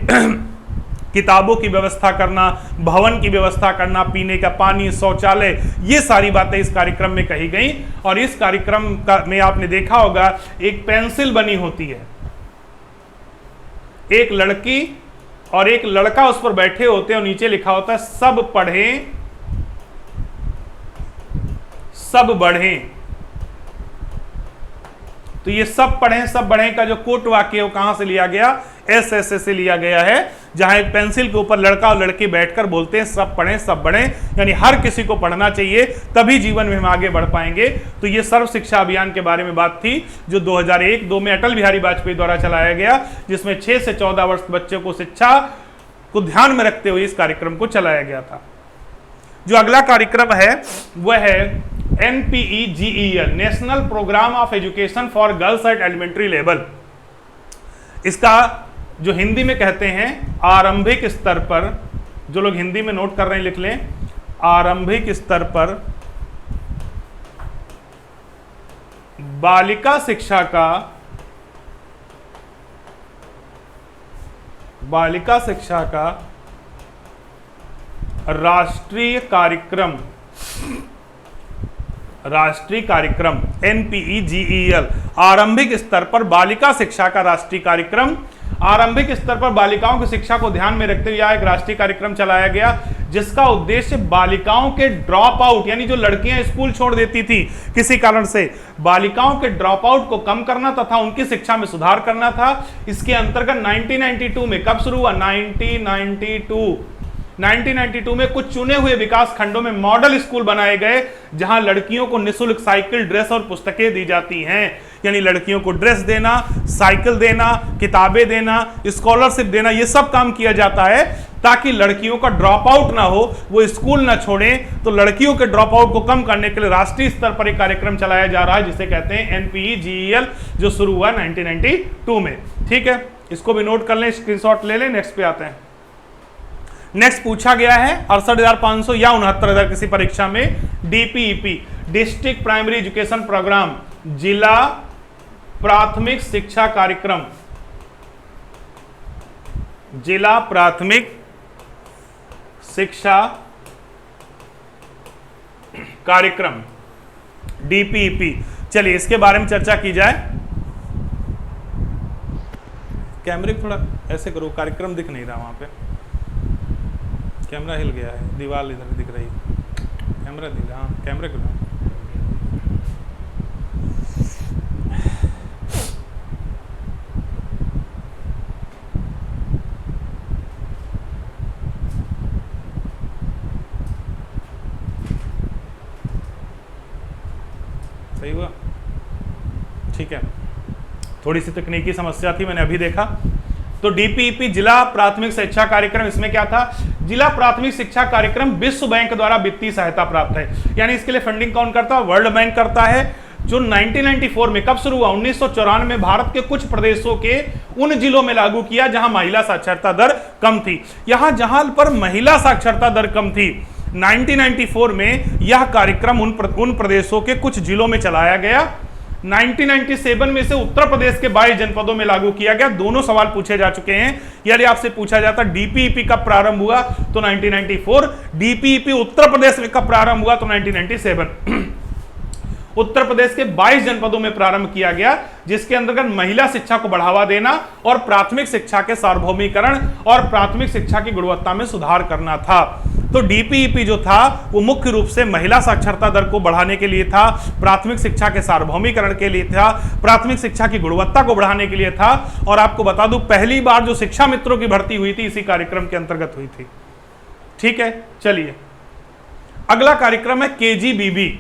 किताबों की व्यवस्था करना, भवन की व्यवस्था करना, पीने का पानी, शौचालय, ये सारी बातें इस कार्यक्रम में कही गई। और इस कार्यक्रम का में आपने देखा होगा एक पेंसिल बनी होती है, एक लड़की और एक लड़का उस पर बैठे होते हैं और नीचे लिखा होता है सब पढ़ें सब बढ़ें। तो ये सब पढ़ें सब बढ़ें का जो कोट वाक्य है वो कहां से लिया गया? SSA से लिया गया है, जहां एक पेंसिल के ऊपर लड़का और लड़की बैठकर बोलते हैं सब पढ़ें सब बढ़ें। यानी हर किसी को पढ़ना चाहिए, तभी जीवन में हम आगे बढ़ पाएंगे। तो ये सर्व शिक्षा अभियान के बारे में बात थी, जो 2001-2 में अटल बिहारी वाजपेयी द्वारा चलाया गया, जिसमें 6 से 14 वर्ष बच्चों को शिक्षा को ध्यान में रखते हुए इस कार्यक्रम को चलाया गया था। जो अगला कार्यक्रम है वह है NPEGEL, national programme of education for girls at elementary level. इसका जो हिंदी में कहते हैं आरंभिक स्तर पर, जो लोग हिंदी में नोट कर रहे हैं लिख लें, आरंभिक स्तर पर बालिका शिक्षा का राष्ट्रीय कार्यक्रम राष्ट्रीय कार्यक्रम, NPEGEL, आरंभिक स्तर पर बालिका शिक्षा का राष्ट्रीय कार्यक्रम। आरंभिक स्तर पर बालिकाओं की शिक्षा को ध्यान में रखते हुए एक राष्ट्रीय कार्यक्रम चलाया गया जिसका उद्देश्य बालिकाओं के ड्रॉप आउट, यानी जो लड़कियां स्कूल छोड़ देती थी किसी कारण से, बालिकाओं के ड्रॉप आउट को कम करना तथा उनकी शिक्षा में सुधार करना था। इसके अंतर्गत 1992 में, कब शुरू हुआ? 1992 में कुछ चुने हुए विकास खंडों में मॉडल स्कूल बनाए गए जहां लड़कियों को निःशुल्क साइकिल, ड्रेस और पुस्तकें दी जाती हैं। यानी लड़कियों को ड्रेस देना, साइकिल देना, किताबें देना, स्कॉलरशिप देना, ये सब काम किया जाता है ताकि लड़कियों का ड्रॉप आउट ना हो, वो स्कूल ना छोड़ें। तो लड़कियों के ड्रॉप आउट को कम करने के लिए राष्ट्रीय स्तर पर एक कार्यक्रम चलाया जा रहा है जिसे कहते हैं NPEGEL, जो शुरू हुआ 1992 में। ठीक है, इसको भी नोट कर लें, स्क्रीनशॉट ले लें। नेक्स्ट पे आते हैं। नेक्स्ट पूछा गया है 68,500 या 69,000 किसी परीक्षा में, DPEP, district primary education programme, जिला प्राथमिक शिक्षा कार्यक्रम, जिला प्राथमिक शिक्षा कार्यक्रम, DPEP। चलिए इसके बारे में चर्चा की जाए। कैमरे को थोड़ा ऐसे करो, कार्यक्रम दिख नहीं रहा वहां पे, कैमरा हिल गया है, दीवार इधर दिख रही है, कैमरा दिख रहा, हाँ कैमरे को सही हुआ। ठीक है, थोड़ी सी तकनीकी समस्या थी, मैंने अभी देखा। तो DPEP जिला प्राथमिक शिक्षा कार्यक्रम, इसमें क्या था? जिला प्राथमिक शिक्षा कार्यक्रम विश्व बैंक द्वारा वित्तीय सहायता प्राप्त है, यानी इसके लिए फंडिंग कौन करता है? वर्ल्ड बैंक करता है। जो 1994 में, कब शुरू हुआ? 1994 में भारत के कुछ प्रदेशों के उन जिलों में लागू किया जहां महिला साक्षरता दर कम थी। यहां जहां पर महिला साक्षरता दर कम थी 1994 में यह कार्यक्रम उन प्रदेशों के कुछ जिलों में चलाया गया। 1997 में से उत्तर प्रदेश के 22 जनपदों में लागू किया गया। दोनों सवाल पूछे जा चुके हैं। यदि आपसे पूछा जाता DPEP कब प्रारंभ हुआ तो 1994, DPEP उत्तर प्रदेश में कब प्रारंभ हुआ तो 1997। उत्तर प्रदेश के 22 जनपदों में प्रारंभ किया गया जिसके अंतर्गत महिला शिक्षा को बढ़ावा देना और प्राथमिक शिक्षा के सार्वभौमिकरण और प्राथमिक शिक्षा की गुणवत्ता में सुधार करना था। तो DPEP जो था वो मुख्य रूप से महिला साक्षरता दर को बढ़ाने के लिए था, प्राथमिक शिक्षा के सार्वभौमिकरण के लिए था, प्राथमिक शिक्षा की गुणवत्ता को बढ़ाने के लिए था। और आपको बता दूं, पहली बार जो शिक्षा मित्रों की भर्ती हुई थी इसी कार्यक्रम के अंतर्गत हुई थी। ठीक है, चलिए अगला कार्यक्रम है KGBB,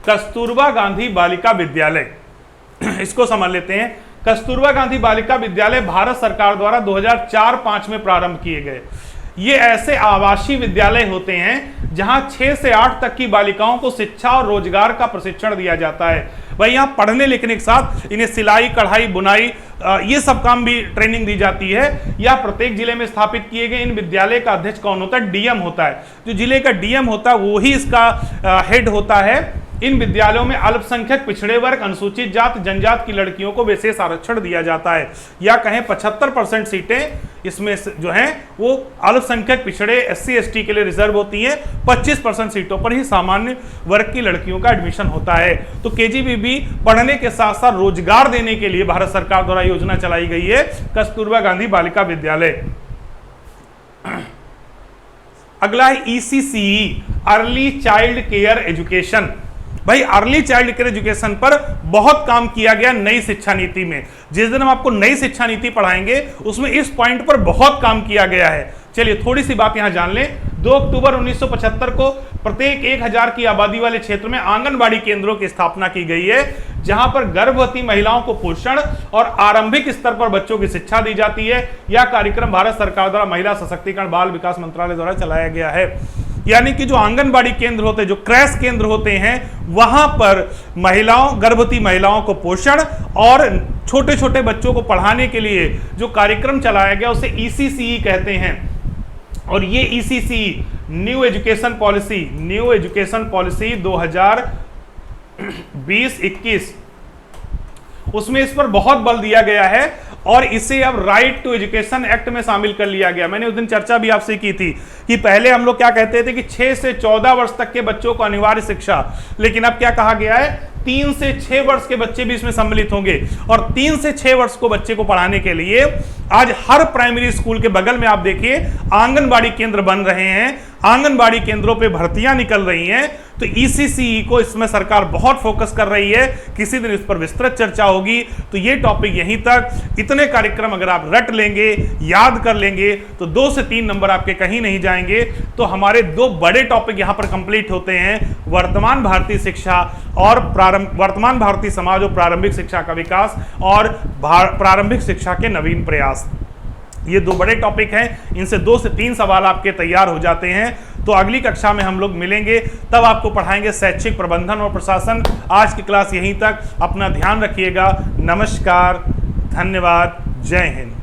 कस्तूरबा गांधी बालिका विद्यालय। इसको समझ लेते हैं। कस्तूरबा गांधी बालिका विद्यालय भारत सरकार द्वारा 2004-05 में प्रारंभ किए गए। ये ऐसे आवासीय विद्यालय होते हैं जहां 6 से 8 तक की बालिकाओं को शिक्षा और रोजगार का प्रशिक्षण दिया जाता है। भाई यहाँ पढ़ने लिखने के साथ इन्हें सिलाई, कढ़ाई, बुनाई, ये सब काम भी ट्रेनिंग दी जाती है। या प्रत्येक जिले में स्थापित किए गए इन विद्यालय का अध्यक्ष कौन होता है? DM होता है। जो जिले का DM होता है वो ही इसका हेड होता है। इन विद्यालयों में अल्पसंख्यक, पिछड़े वर्ग, अनुसूचित जात, जनजात की लड़कियों को विशेष आरक्षण दिया जाता है। या कहें 75% सीटें इसमें जो हैं वो अल्पसंख्यक, पिछड़े, SC ST के लिए रिजर्व होती हैं। 25% सीटों पर ही सामान्य वर्ग की लड़कियों का एडमिशन होता है। तो KGBB पढ़ने के साथ साथ रोजगार देने के लिए भारत सरकार द्वारा योजना चलाई गई है, कस्तूरबा गांधी बालिका विद्यालय। अगला है ECCE, early child care education. भाई अर्ली चाइल्ड केयर एजुकेशन पर बहुत काम किया गया नई शिक्षा नीति में। जिस दिन हम आपको नई शिक्षा नीति पढ़ाएंगे उसमें इस पॉइंट पर बहुत काम किया गया है। चलिए थोड़ी सी बात यहां जान लें। 2 अक्टूबर 1975 को प्रत्येक 1000 की आबादी वाले क्षेत्र में आंगनबाड़ी केंद्रों की स्थापना की गई है जहां पर गर्भवती महिलाओं को पोषण और आरंभिक स्तर पर बच्चों की शिक्षा दी जाती है। यह कार्यक्रम भारत सरकार द्वारा महिला सशक्तिकरण बाल विकास मंत्रालय द्वारा चलाया गया है। यानी कि जो आंगनबाड़ी केंद्र होते हैं, जो क्रैश केंद्र होते हैं, वहां पर महिलाओं, गर्भवती महिलाओं को पोषण और छोटे छोटे बच्चों को पढ़ाने के लिए जो कार्यक्रम चलाया गया उसे ECCE कहते हैं। और ये ECCE न्यू एजुकेशन पॉलिसी 2020-21 उसमें इस पर बहुत बल दिया गया है और इसे अब राइट टू एजुकेशन एक्ट में शामिल कर लिया गया। मैंने उस दिन चर्चा भी आपसे की थी कि पहले हम लोग क्या कहते थे कि 6 से 14 वर्ष तक के बच्चों को अनिवार्य शिक्षा, लेकिन अब क्या कहा गया है 3 से 6 वर्ष के बच्चे भी इसमें सम्मिलित होंगे। और 3 से 6 वर्ष को बच्चे को पढ़ाने के लिए आज हर प्राइमरी स्कूल के बगल में आप देखिए आंगनबाड़ी केंद्र बन रहे हैं, आंगनबाड़ी केंद्रों पे भर्तियां निकल रही हैं। तो ईसीसीई को इसमें सरकार बहुत फोकस कर रही है, किसी दिन इस पर विस्तृत चर्चा होगी। तो ये टॉपिक यहीं तक, इतने कार्यक्रम अगर आप रट लेंगे, याद कर लेंगे तो 2 से 3 नंबर आपके कहीं नहीं जाएंगे। तो हमारे 2 बड़े टॉपिक यहां पर कंप्लीट होते हैं, वर्तमान भारतीय शिक्षा और वर्तमान भारतीय समाज और प्रारंभिक शिक्षा का विकास और प्रारंभिक शिक्षा के नवीन प्रयास। ये 2 बड़े टॉपिक हैं, इनसे 2 से 3 सवाल आपके तैयार हो जाते हैं। तो अगली कक्षा में हम लोग मिलेंगे, तब आपको पढ़ाएंगे शैक्षिक प्रबंधन और प्रशासन। आज की क्लास यहीं तक, अपना ध्यान रखिएगा। नमस्कार, धन्यवाद, जय हिंद।